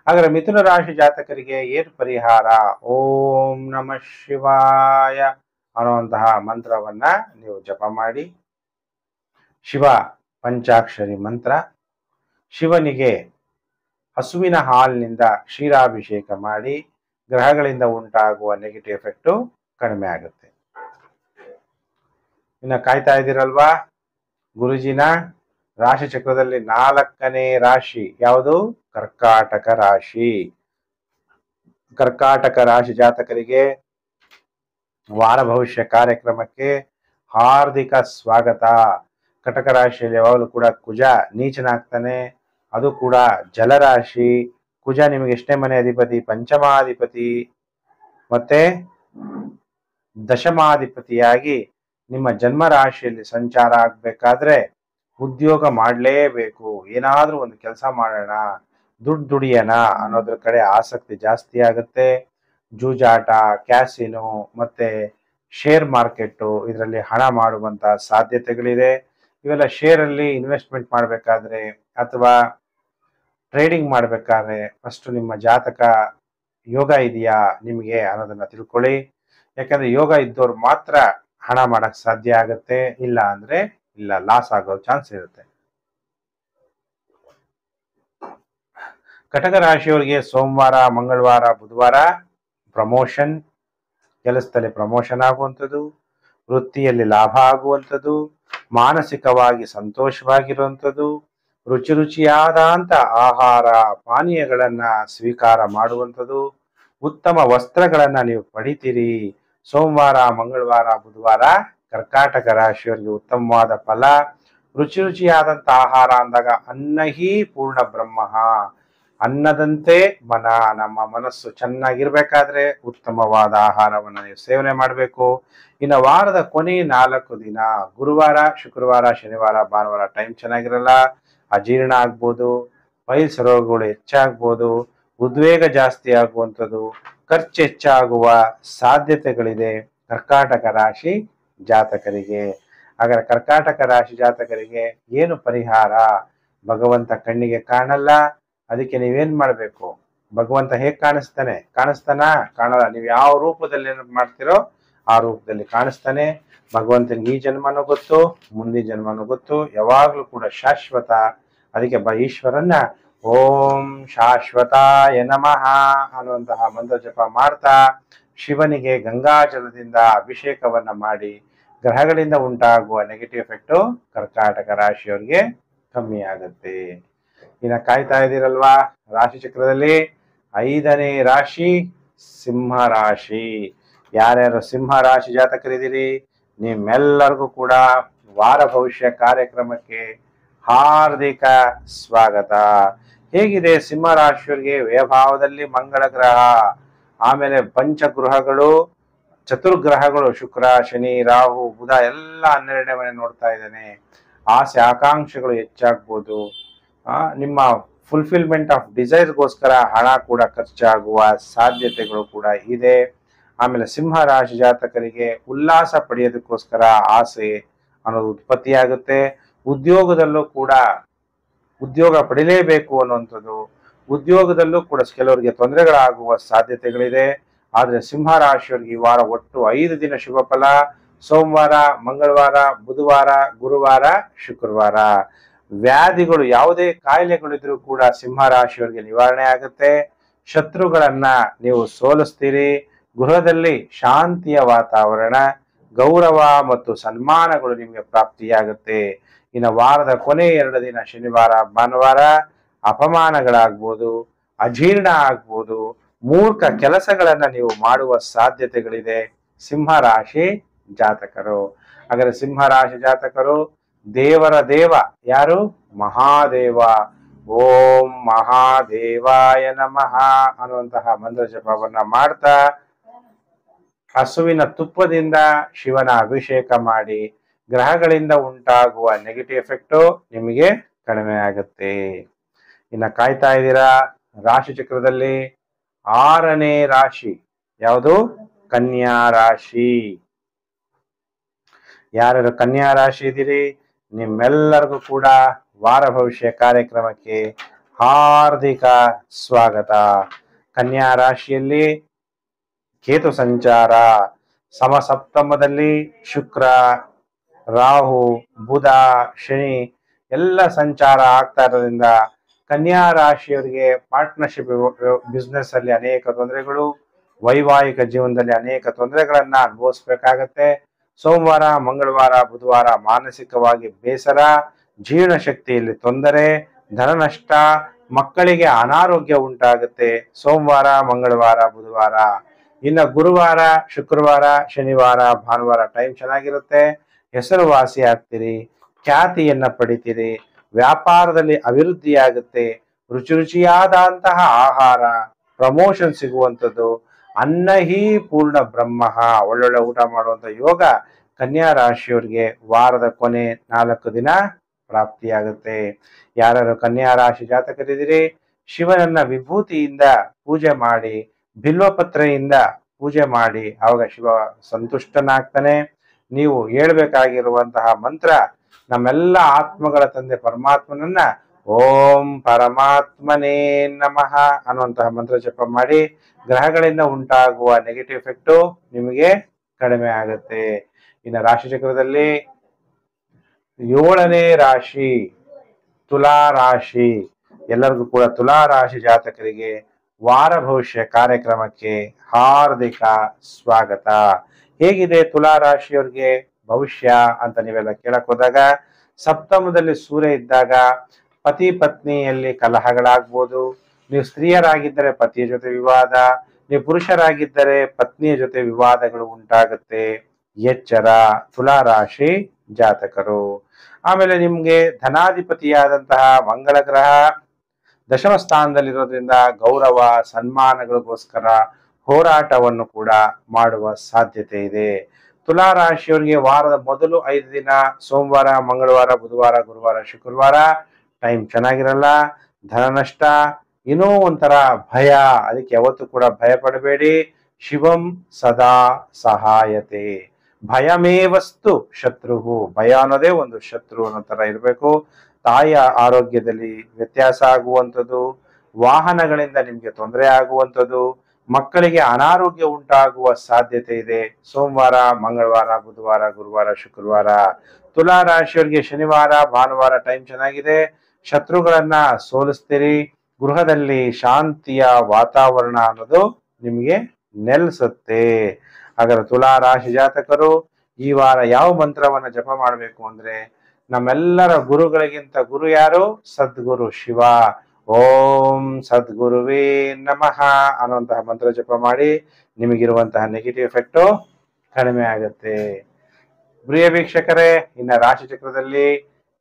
ಹಾಗಾದ್ರೆ ಮಿಥುನ ರಾಶಿ ಜಾತಕರಿಗೆ ಏನು ಪರಿಹಾರ? ಓಂ ನಮಃ ಶಿವಾಯ ಅನ್ನುವಂತಹ ಮಂತ್ರವನ್ನ ನೀವು ಜಪ ಮಾಡಿ. ಶಿವ ಪಂಚಾಕ್ಷರಿ ಮಂತ್ರ. ಶಿವನಿಗೆ ಹಸುವಿನ ಹಾಲಿನಿಂದ ಕ್ಷೀರಾಭಿಷೇಕ ಮಾಡಿ ಗ್ರಹಗಳಿಂದ ಉಂಟಾಗುವ ನೆಗೆಟಿವ್ ಎಫೆಕ್ಟ್ ಕಡಿಮೆ ಆಗುತ್ತೆ. ಇನ್ನು ಕಾಯ್ತಾ ಇದ್ದೀರಲ್ವಾ, ಗುರುಜಿನ ರಾಶಿ ಚಕ್ರದಲ್ಲಿ 4ನೇ ರಾಶಿ ಯಾವುದು? ಕರ್ಕಾಟಕ ರಾಶಿ. ಕರ್ಕಾಟಕ ರಾಶಿ ಜಾತಕರಿಗೆ ವಾರ ಭವಿಷ್ಯ ಕಾರ್ಯಕ್ರಮಕ್ಕೆ ಹಾರ್ದಿಕ ಸ್ವಾಗತ. ಕಟಕ ರಾಶಿಯಲ್ಲಿ ಯಾವಾಗಲೂ ಕೂಡ ಕುಜ ನೀಚನಾಗ್ತಾನೆ, ಅದು ಕೂಡ ಜಲರಾಶಿ. ಕುಜ ನಿಮಗೆ ಎಷ್ಟನೇ ಮನೆ ಅಧಿಪತಿ? ಪಂಚಮಾಧಿಪತಿ ಮತ್ತೆ ದಶಮಾಧಿಪತಿಯಾಗಿ ನಿಮ್ಮ ಜನ್ಮ ರಾಶಿಯಲ್ಲಿ ಸಂಚಾರ ಆಗ್ಬೇಕಾದ್ರೆ ಉದ್ಯೋಗ ಮಾಡಲೇಬೇಕು, ಏನಾದ್ರೂ ಒಂದು ಕೆಲಸ ಮಾಡೋಣ, ದುಡ್ಡು ದುಡಿಯೋಣ ಅನ್ನೋದ್ರ ಕಡೆ ಆಸಕ್ತಿ ಜಾಸ್ತಿ ಆಗುತ್ತೆ. ಜೂಜಾಟ, ಕ್ಯಾಸಿನೋ ಮತ್ತೆ ಶೇರ್ ಮಾರ್ಕೆಟ್ ಇದರಲ್ಲಿ ಹಣ ಮಾಡುವಂತ ಸಾಧ್ಯತೆಗಳಿದೆ. ಇವೆಲ್ಲ ಶೇರ್ ಅಲ್ಲಿ ಇನ್ವೆಸ್ಟ್ಮೆಂಟ್ ಮಾಡಬೇಕಾದ್ರೆ ಅಥವಾ ಟ್ರೇಡಿಂಗ್ ಮಾಡಬೇಕಾದ್ರೆ ಫಸ್ಟ್ ನಿಮ್ಮ ಜಾತಕ ಯೋಗ ಇದೆಯಾ ನಿಮಗೆ ಅನ್ನೋದನ್ನ ತಿಳ್ಕೊಳ್ಳಿ. ಯಾಕಂದ್ರೆ ಯೋಗ ಇದ್ದವ್ರು ಮಾತ್ರ ಹಣ ಮಾಡಕ್ ಸಾಧ್ಯ ಆಗುತ್ತೆ, ಇಲ್ಲ ಅಂದ್ರೆ ಇಲ್ಲ, ಲಾಸ್ ಆಗೋ ಚಾನ್ಸ್ ಇರುತ್ತೆ. ಕಟಕ ರಾಶಿಯವರಿಗೆ ಸೋಮವಾರ, ಮಂಗಳವಾರ, ಬುಧವಾರ ಪ್ರಮೋಷನ್, ಕೆಲಸದಲ್ಲಿ ಪ್ರಮೋಷನ್ ಆಗುವಂಥದ್ದು, ವೃತ್ತಿಯಲ್ಲಿ ಲಾಭ ಆಗುವಂಥದ್ದು, ಮಾನಸಿಕವಾಗಿ ಸಂತೋಷವಾಗಿರುವಂಥದ್ದು, ರುಚಿ ರುಚಿಯಾದಂತ ಆಹಾರ ಪಾನೀಯಗಳನ್ನ ಸ್ವೀಕಾರ ಮಾಡುವಂಥದ್ದು, ಉತ್ತಮ ವಸ್ತ್ರಗಳನ್ನ ನೀವು ಪಡಿತೀರಿ. ಸೋಮವಾರ, ಮಂಗಳವಾರ, ಬುಧವಾರ ಕರ್ಕಾಟಕ ರಾಶಿಯವರಿಗೆ ಉತ್ತಮವಾದ ಫಲ. ರುಚಿ ರುಚಿಯಾದಂತ ಆಹಾರ ಅಂದಾಗ ಅನ್ನಹಿ ಪೂರ್ಣ ಬ್ರಹ್ಮ, ಅನ್ನದಂತೆ ಮನ. ನಮ್ಮ ಮನಸ್ಸು ಚೆನ್ನಾಗಿರ್ಬೇಕಾದ್ರೆ ಉತ್ತಮವಾದ ಆಹಾರವನ್ನ ನೀವು ಸೇವನೆ ಮಾಡಬೇಕು. ಇನ್ನು ವಾರದ ಕೊನೆ 4 ದಿನ ಗುರುವಾರ, ಶುಕ್ರವಾರ, ಶನಿವಾರ, ಭಾನುವಾರ ಟೈಮ್ ಚೆನ್ನಾಗಿರಲ್ಲ. ಅಜೀರ್ಣ ಆಗ್ಬೋದು, ಪೈಲ್ಸ್ ರೋಗಗಳು ಹೆಚ್ಚಾಗ್ಬೋದು, ಉದ್ವೇಗ ಜಾಸ್ತಿ ಆಗುವಂಥದ್ದು, ಖರ್ಚು ಹೆಚ್ಚಾಗುವ ಸಾಧ್ಯತೆಗಳಿದೆ ಕರ್ಕಾಟಕ ರಾಶಿ ಜಾತಕರಿಗೆ. ಹಾಗಾದ್ರೆ ಕರ್ಕಾಟಕ ರಾಶಿ ಜಾತಕರಿಗೆ ಏನು ಪರಿಹಾರ? ಭಗವಂತ ಕಣ್ಣಿಗೆ ಕಾಣಲ್ಲ, ಅದಕ್ಕೆ ನೀವೇನ್ ಮಾಡ್ಬೇಕು? ಭಗವಂತ ಹೇಗ್ ಕಾಣಿಸ್ತಾನ? ಕಾಣಲ್ಲ. ನೀವು ಯಾವ ರೂಪದಲ್ಲಿ ಮಾಡ್ತಿರೋ ಆ ರೂಪದಲ್ಲಿ ಕಾಣಿಸ್ತಾನೆ. ಭಗವಂತನಿಗೆ ಈ ಜನ್ಮನೂ ಗೊತ್ತು, ಮುಂದಿನ ಜನ್ಮನೂ ಗೊತ್ತು, ಯಾವಾಗ್ಲೂ ಕೂಡ ಶಾಶ್ವತ. ಅದಕ್ಕೆ ಈಶ್ವರನ್ನ ಓಂ ಶಾಶ್ವತಾಯ ನಮಃ ಅನ್ನುವಂತಹ ಮಂತ್ರ ಜಪ ಮಾಡ್ತಾ ಶಿವನಿಗೆ ಗಂಗಾಜಲದಿಂದ ಅಭಿಷೇಕವನ್ನ ಮಾಡಿ ಗ್ರಹಗಳಿಂದ ಉಂಟಾಗುವ ನೆಗೆಟಿವ್ ಎಫೆಕ್ಟು ಕರ್ಕಾಟಕ ರಾಶಿಯವರಿಗೆ ಕಮ್ಮಿ ಆಗುತ್ತೆ. ಇನ್ನ ಕಾಯ್ತಾ ಇದ್ದೀರಲ್ವಾ? ರಾಶಿ ಚಕ್ರದಲ್ಲಿ 5ನೇ ರಾಶಿ ಸಿಂಹ ರಾಶಿ. ಯಾರ್ಯಾರು ಸಿಂಹ ರಾಶಿ ಜಾತಕರಿದ್ದೀರಿ, ನಿಮ್ಮೆಲ್ಲರಿಗೂ ಕೂಡ ವಾರ ಭವಿಷ್ಯ ಕಾರ್ಯಕ್ರಮಕ್ಕೆ ಹಾರ್ದಿಕ ಸ್ವಾಗತ. ಹೇಗಿದೆ ಸಿಂಹ ರಾಶಿಯವರಿಗೆ? ವ್ಯಯಭಾವದಲ್ಲಿ ಮಂಗಳ ಗ್ರಹ, ಆಮೇಲೆ ಪಂಚಗೃಹಗಳು, ಚತುರ್ಗ್ರಹಗಳು ಶುಕ್ರ, ಶನಿ, ರಾಹು, ಬುಧ ಎಲ್ಲ 12ನೇ ಮನೆ ನೋಡ್ತಾ ಇದ್ದಾನೆ. ಆಸೆ ಆಕಾಂಕ್ಷೆಗಳು ಹೆಚ್ಚಾಗ್ಬೋದು. ನಿಮ್ಮ ಫುಲ್ಫಿಲ್ಮೆಂಟ್ ಆಫ್ ಡಿಸೈರ್ಗೋಸ್ಕರ ಹಣ ಕೂಡ ಖರ್ಚಾಗುವ ಸಾಧ್ಯತೆಗಳು ಕೂಡ ಇದೆ. ಆಮೇಲೆ ಸಿಂಹ ರಾಶಿ ಜಾತಕರಿಗೆ ಉಲ್ಲಾಸ ಪಡೆಯೋದಕ್ಕೋಸ್ಕರ ಆಸೆ ಅನ್ನೋದು ಉತ್ಪತ್ತಿಯಾಗುತ್ತೆ. ಉದ್ಯೋಗದಲ್ಲೂ ಕೂಡ ಉದ್ಯೋಗ ಪಡಿಲೇಬೇಕು ಅನ್ನುವಂಥದ್ದು, ಉದ್ಯೋಗದಲ್ಲೂ ಕೂಡ ಕೆಲವರಿಗೆ ತೊಂದರೆಗಳಾಗುವ ಸಾಧ್ಯತೆಗಳಿದೆ. ಆದರೆ ಸಿಂಹ ರಾಶಿಯವರಿಗೆ ಈ ವಾರ ಒಟ್ಟು 5 ದಿನ ಶುಭ ಫಲ. ಸೋಮವಾರ, ಮಂಗಳವಾರ, ಬುಧವಾರ, ಗುರುವಾರ, ಶುಕ್ರವಾರ. ವ್ಯಾಧಿಗಳು, ಯಾವುದೇ ಕಾಯಿಲೆಗಳಿದ್ರೂ ಕೂಡ ಸಿಂಹ ರಾಶಿಯವರಿಗೆ ನಿವಾರಣೆ ಆಗುತ್ತೆ. ಶತ್ರುಗಳನ್ನ ನೀವು ಸೋಲಿಸ್ತೀರಿ. ಗೃಹದಲ್ಲಿ ಶಾಂತಿಯ ವಾತಾವರಣ, ಗೌರವ ಮತ್ತು ಸನ್ಮಾನಗಳು ನಿಮಗೆ ಪ್ರಾಪ್ತಿಯಾಗುತ್ತೆ. ಇನ್ನು ವಾರದ ಕೊನೆ 2 ದಿನ ಶನಿವಾರ, ಭಾನುವಾರ ಅಪಮಾನಗಳಾಗ್ಬೋದು, ಅಜೀರ್ಣ ಆಗ್ಬೋದು, ಮೂರ್ಖ ಕೆಲಸಗಳನ್ನ ನೀವು ಮಾಡುವ ಸಾಧ್ಯತೆಗಳಿದೆ ಸಿಂಹ ರಾಶಿ ಜಾತಕರು. ಹಾಗಾದ್ರೆ ಸಿಂಹ ರಾಶಿ ಜಾತಕರು ದೇವರ ದೇವ ಯಾರು? ಮಹಾದೇವ. ಓಂ ಮಹಾದೇವಾಯ ನಮಃ ಅನ್ನುವಂತಹ ಮಂತ್ರ ಜಪವನ್ನ ಮಾಡ್ತಾ ಹಸುವಿನ ತುಪ್ಪದಿಂದ ಶಿವನ ಅಭಿಷೇಕ ಮಾಡಿ ಗ್ರಹಗಳಿಂದ ಉಂಟಾಗುವ ನೆಗೆಟಿವ್ ಎಫೆಕ್ಟು ನಿಮಗೆ ಕಡಿಮೆ ಆಗುತ್ತೆ. ಇನ್ನ ಕಾಯ್ತಾ ಇದ್ದೀರಾ? ರಾಶಿ ಚಕ್ರದಲ್ಲಿ 6ನೇ ರಾಶಿ ಯಾವುದು? ಕನ್ಯಾ ರಾಶಿ. ಯಾರ್ಯಾರು ಕನ್ಯಾ ರಾಶಿ ಇದ್ದೀರಿ, ನಿಮ್ಮೆಲ್ಲರಿಗೂ ಕೂಡ ವಾರ ಭವಿಷ್ಯ ಕಾರ್ಯಕ್ರಮಕ್ಕೆ ಹಾರ್ದಿಕ ಸ್ವಾಗತ. ಕನ್ಯಾ ರಾಶಿಯಲ್ಲಿ ಕೇತು ಸಂಚಾರ, ಸಮಸಪ್ತಮದಲ್ಲಿ ಶುಕ್ರ, ರಾಹು, ಬುಧ, ಶನಿ ಎಲ್ಲ ಸಂಚಾರ ಆಗ್ತಾ ಇರೋದ್ರಿಂದ ಕನ್ಯಾ ರಾಶಿಯವರಿಗೆ ಪಾರ್ಟ್ನರ್ಶಿಪ್ ಬಿಸ್ನೆಸ್ ಅಲ್ಲಿ ಅನೇಕ ತೊಂದರೆಗಳು, ವೈವಾಹಿಕ ಜೀವನದಲ್ಲಿ ಅನೇಕ ತೊಂದರೆಗಳನ್ನ ಅನುಭವಿಸ್ಬೇಕಾಗತ್ತೆ. ಸೋಮವಾರ, ಮಂಗಳವಾರ, ಬುಧವಾರ ಮಾನಸಿಕವಾಗಿ ಬೇಸರ, ಜೀರ್ಣಶಕ್ತಿಯಲ್ಲಿ ತೊಂದರೆ, ಧನನಷ್ಟ, ಮಕ್ಕಳಿಗೆ ಅನಾರೋಗ್ಯ ಉಂಟಾಗುತ್ತೆ. ಸೋಮವಾರ, ಮಂಗಳವಾರ, ಬುಧವಾರ. ಇನ್ನು ಗುರುವಾರ, ಶುಕ್ರವಾರ, ಶನಿವಾರ, ಭಾನುವಾರ ಟೈಮ್ ಚೆನ್ನಾಗಿರುತ್ತೆ. ಹೆಸರುವಾಸಿ ಆಗ್ತೀರಿ, ಖ್ಯಾತಿಯನ್ನ ಪಡಿತೀರಿ, ವ್ಯಾಪಾರದಲ್ಲಿ ಅಭಿವೃದ್ಧಿ ಆಗುತ್ತೆ. ರುಚಿ ರುಚಿಯಾದಂತಹ ಆಹಾರ, ಪ್ರಮೋಷನ್ ಸಿಗುವಂಥದ್ದು, ಅನ್ನಹಿ ಪೂರ್ಣ ಬ್ರಹ್ಮ, ಒಳ್ಳೊಳ್ಳೆ ಊಟ ಮಾಡುವಂತ ಯೋಗ ಕನ್ಯಾ ರಾಶಿಯವರಿಗೆ ವಾರದ ಕೊನೆ 4 ದಿನ ಪ್ರಾಪ್ತಿಯಾಗುತ್ತೆ. ಯಾರು ಕನ್ಯಾ ರಾಶಿ ಜಾತಕರಿದ್ದೀರಿ, ಶಿವನನ್ನ ವಿಭೂತಿಯಿಂದ ಪೂಜೆ ಮಾಡಿ, ಬಿಲ್ವಪತ್ರೆಯಿಂದ ಪೂಜೆ ಮಾಡಿ, ಅವಾಗ ಶಿವ ಸಂತುಷ್ಟನಾಗ್ತಾನೆ. ನೀವು ಹೇಳ್ಬೇಕಾಗಿರುವಂತಹ ಮಂತ್ರ ನಮ್ಮೆಲ್ಲ ಆತ್ಮಗಳ ತಂದೆ ಪರಮಾತ್ಮನನ್ನ ಓಂ ಪರಮಾತ್ಮನೇ ನಮಃ ಅನ್ನುವಂತಹ ಮಂತ್ರ ಜಪ ಮಾಡಿ ಗ್ರಹಗಳಿಂದ ಉಂಟಾಗುವ ನೆಗೆಟಿವ್ ಎಫೆಕ್ಟು ನಿಮಗೆ ಕಡಿಮೆ ಆಗುತ್ತೆ. ಇನ್ನು ರಾಶಿ ಚಕ್ರದಲ್ಲಿ 7ನೇ ರಾಶಿ ತುಲಾ ರಾಶಿ. ಎಲ್ಲರಿಗೂ ಕೂಡ ತುಲಾ ರಾಶಿ ಜಾತಕರಿಗೆ ವಾರ ಭವಿಷ್ಯ ಕಾರ್ಯಕ್ರಮಕ್ಕೆ ಹಾರ್ದಿಕ ಸ್ವಾಗತ. ಹೇಗಿದೆ ತುಲಾ ರಾಶಿಯವರಿಗೆ ಭವಿಷ್ಯ ಅಂತ ನೀವೆಲ್ಲ ಕೇಳಕ್ ಹೋದಾಗ, ಸಪ್ತಮದಲ್ಲಿ ಸೂರ್ಯ ಇದ್ದಾಗ ಪತಿ ಪತ್ನಿಯಲ್ಲಿ ಕಲಹಗಳಾಗ್ಬೋದು. ನೀವು ಸ್ತ್ರೀಯರಾಗಿದ್ದರೆ ಪತಿಯ ಜೊತೆ ವಿವಾದ, ನೀವು ಪುರುಷರಾಗಿದ್ದರೆ ಪತ್ನಿಯ ಜೊತೆ ವಿವಾದಗಳು ಉಂಟಾಗುತ್ತೆ. ಎಚ್ಚರ ತುಲಾ ರಾಶಿ ಜಾತಕರು. ಆಮೇಲೆ ನಿಮ್ಗೆ ಧನಾಧಿಪತಿಯಾದಂತಹ ಮಂಗಳ ಗ್ರಹ ದಶಮ ಸ್ಥಾನದಲ್ಲಿರೋದ್ರಿಂದ ಗೌರವ ಸನ್ಮಾನಗಳಿಗೋಸ್ಕರ ಹೋರಾಟವನ್ನು ಕೂಡ ಮಾಡುವ ಸಾಧ್ಯತೆ ಇದೆ. ತುಲಾ ರಾಶಿಯವರಿಗೆ ವಾರದ ಮೊದಲು 5 ದಿನ ಸೋಮವಾರ, ಮಂಗಳವಾರ, ಬುಧವಾರ, ಗುರುವಾರ, ಶುಕ್ರವಾರ ಟೈಮ್ ಚೆನ್ನಾಗಿರಲ್ಲ. ಧನ ನಷ್ಟ, ಏನೋ ಒಂಥರ ಭಯ. ಅದಕ್ಕೆ ಯಾವತ್ತೂ ಕೂಡ ಭಯ ಪಡಬೇಡಿ. ಶಿವಂ ಸದಾ ಸಹಾಯತೆ. ಭಯಮೇವಸ್ತು ಶತ್ರುಹು. ಭಯ ಅನ್ನೋದೇ ಒಂದು ಶತ್ರು ಅನ್ನೋ ತರ ಇರಬೇಕು. ತಾಯಿಯ ಆರೋಗ್ಯದಲ್ಲಿ ವ್ಯತ್ಯಾಸ ಆಗುವಂಥದ್ದು, ವಾಹನಗಳಿಂದ ನಿಮ್ಗೆ ತೊಂದರೆ ಆಗುವಂಥದ್ದು, ಮಕ್ಕಳಿಗೆ ಅನಾರೋಗ್ಯ ಉಂಟಾಗುವ ಸಾಧ್ಯತೆ ಇದೆ. ಸೋಮವಾರ, ಮಂಗಳವಾರ, ಬುಧವಾರ, ಗುರುವಾರ, ಶುಕ್ರವಾರ. ತುಲಾ ರಾಶಿಯವರಿಗೆ ಶನಿವಾರ, ಭಾನುವಾರ ಟೈಮ್ ಚೆನ್ನಾಗಿದೆ. ಶತ್ರುಗಳನ್ನ ಸೋಲಿಸ್ತೀರಿ. ಗೃಹದಲ್ಲಿ ಶಾಂತಿಯ ವಾತಾವರಣ ಅನ್ನೋದು ನಿಮಗೆ ನೆಲೆಸುತ್ತೆ. ಹಾಗಾದ್ರೆ ತುಲಾ ರಾಶಿ ಜಾತಕರು ಈ ವಾರ ಯಾವ ಮಂತ್ರವನ್ನ ಜಪ ಮಾಡಬೇಕು ಅಂದ್ರೆ, ನಮ್ಮೆಲ್ಲರ ಗುರುಗಳಿಗಿಂತ ಗುರು ಯಾರು? ಸದ್ಗುರು ಶಿವ. ಓಂ ಸದ್ಗುರುವೇ ನಮಃ ಅನ್ನುವಂತಹ ಮಂತ್ರ ಜಪ ಮಾಡಿ ನಿಮಗಿರುವಂತಹ ನೆಗೆಟಿವ್ ಎಫೆಕ್ಟ್ ಕಡಿಮೆ ಆಗುತ್ತೆ. ಪ್ರಿಯ ವೀಕ್ಷಕರೇ, ಇನ್ನ ರಾಶಿ ಚಕ್ರದಲ್ಲಿ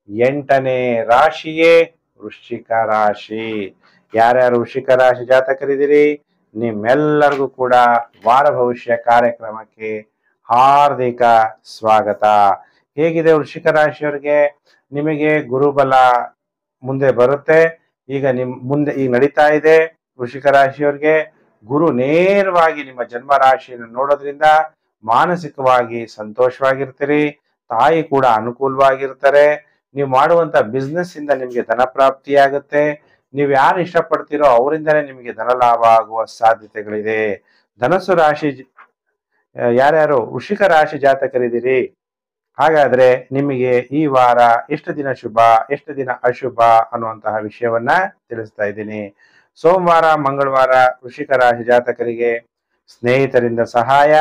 8ನೇ ರಾಶಿಯೇ ವೃಶ್ಚಿಕ ರಾಶಿ. ಯಾರ್ಯಾರು ವೃಶ್ಚಿಕ ರಾಶಿ ಜಾತಕರಿದ್ದೀರಿ, ನಿಮ್ಮೆಲ್ಲರಿಗೂ ಕೂಡ ವಾರ ಭವಿಷ್ಯ ಕಾರ್ಯಕ್ರಮಕ್ಕೆ ಹಾರ್ದಿಕ ಸ್ವಾಗತ. ಹೇಗಿದೆ ವೃಶ್ಚಿಕ ರಾಶಿಯವರಿಗೆ? ನಿಮಗೆ ಗುರುಬಲ ಮುಂದೆ ಬರುತ್ತೆ. ಈಗ ಮುಂದೆ ಈಗ ನಡೀತಾ ಇದೆ. ವೃಶ್ಚಿಕ ರಾಶಿಯವರಿಗೆ ಗುರು ನೇರವಾಗಿ ನಿಮ್ಮ ಜನ್ಮ ರಾಶಿಯನ್ನು ನೋಡೋದ್ರಿಂದ ಮಾನಸಿಕವಾಗಿ ಸಂತೋಷವಾಗಿರ್ತೀರಿ. ತಾಯಿ ಕೂಡ ಅನುಕೂಲವಾಗಿರ್ತಾರೆ. ನೀವು ಮಾಡುವಂತ ಬಿಸ್ನೆಸ್ ಇಂದ ನಿಮಗೆ ಧನ ಪ್ರಾಪ್ತಿಯಾಗುತ್ತೆ. ನೀವು ಯಾರು ಇಷ್ಟಪಡ್ತೀರೋ ಅವರಿಂದನೇ ನಿಮಗೆ ಧನ ಲಾಭ ಆಗುವ ಸಾಧ್ಯತೆಗಳಿದೆ. ಧನಸ್ಸು ರಾಶಿ ಯಾರ್ಯಾರು ವೃಶ್ಚಿಕ ರಾಶಿ ಜಾತಕರಿದ್ದೀರಿ, ಹಾಗಾದ್ರೆ ನಿಮಗೆ ಈ ವಾರ ಎಷ್ಟು ದಿನ ಶುಭ, ಎಷ್ಟು ದಿನ ಅಶುಭ ಅನ್ನುವಂತಹ ವಿಷಯವನ್ನ ತಿಳಿಸ್ತಾ ಇದ್ದೀನಿ. ಸೋಮವಾರ, ಮಂಗಳವಾರ ವೃಶ್ಚಿಕ ರಾಶಿ ಜಾತಕರಿಗೆ ಸ್ನೇಹಿತರಿಂದ ಸಹಾಯ,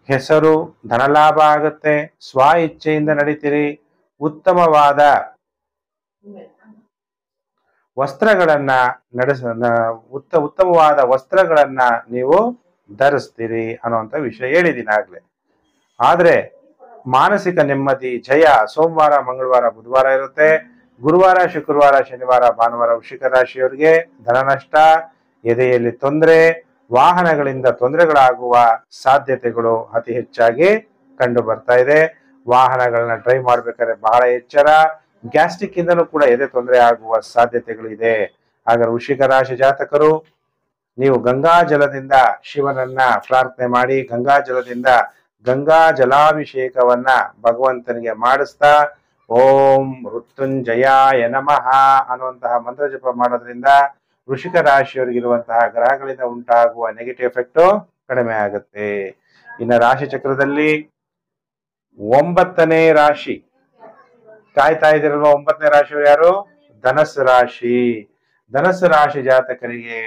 ಹೆಸರು, ಧನಲಾಭ ಆಗುತ್ತೆ. ಸ್ವ ಇಚ್ಛೆಯಿಂದ ನಡೀತೀರಿ. ಉತ್ತಮವಾದ ವಸ್ತ್ರಗಳನ್ನ ಉತ್ತಮವಾದ ವಸ್ತ್ರಗಳನ್ನ ನೀವು ಧರಿಸ್ತೀರಿ ಅನ್ನುವಂಥ ವಿಷಯ ಹೇಳಿದ್ದೀನಿ ಆಗ್ಲೇ. ಆದ್ರೆ ಮಾನಸಿಕ ನೆಮ್ಮದಿ, ಜಯ ಸೋಮವಾರ, ಮಂಗಳವಾರ, ಬುಧವಾರ ಇರುತ್ತೆ. ಗುರುವಾರ, ಶುಕ್ರವಾರ, ಶನಿವಾರ, ಭಾನುವಾರ ವೃಶ್ಚಿಕ ರಾಶಿಯವರಿಗೆ ಧನ ನಷ್ಟ, ಎದೆಯಲ್ಲಿ ತೊಂದರೆ, ವಾಹನಗಳಿಂದ ತೊಂದರೆಗಳಾಗುವ ಸಾಧ್ಯತೆಗಳು ಅತಿ ಹೆಚ್ಚಾಗಿ ಕಂಡು ಬರ್ತಾ ಇದೆ. ವಾಹನಗಳನ್ನ ಡ್ರೈವ್ ಮಾಡ್ಬೇಕಾದ್ರೆ ಬಹಳ ಎಚ್ಚರ. ಗ್ಯಾಸ್ಟ್ರಿಕ್ ಇಂದಲೂ ಕೂಡ ಎದೆ ತೊಂದರೆ ಆಗುವ ಸಾಧ್ಯತೆಗಳಿದೆ. ಹಾಗಾದ್ರೆ ವೃಶ್ಚಿಕ ರಾಶಿ ಜಾತಕರು ನೀವು ಗಂಗಾ ಜಲದಿಂದ ಶಿವನನ್ನ ಪ್ರಾರ್ಥನೆ ಮಾಡಿ, ಗಂಗಾ ಜಲಾಭಿಷೇಕವನ್ನ ಭಗವಂತನಿಗೆ ಮಾಡಿಸ್ತಾ ಓಂ ಮೃತ್ಯುಂಜಯಾಯ ನಮಃ ಅನ್ನುವಂತಹ ಮಂತ್ರ ಜಪ ಮಾಡೋದ್ರಿಂದ ವೃಶ್ಚಿಕ ರಾಶಿಯವರಿಗಿರುವಂತಹ ಗ್ರಹಗಳಿಂದ ಉಂಟಾಗುವ ನೆಗೆಟಿವ್ ಎಫೆಕ್ಟ್ ಕಡಿಮೆ ಆಗುತ್ತೆ. ಇನ್ನು ರಾಶಿ ಚಕ್ರದಲ್ಲಿ 9ನೇ ರಾಶಿ ಕಾಯ್ತಾ ಇದಿರಲ್ವ? 9ನೇ ರಾಶಿಯವರು ಯಾರು? ಧನಸ್ಸು ರಾಶಿ. ಧನಸ್ಸು ರಾಶಿ ಜಾತಕರಿಗೆ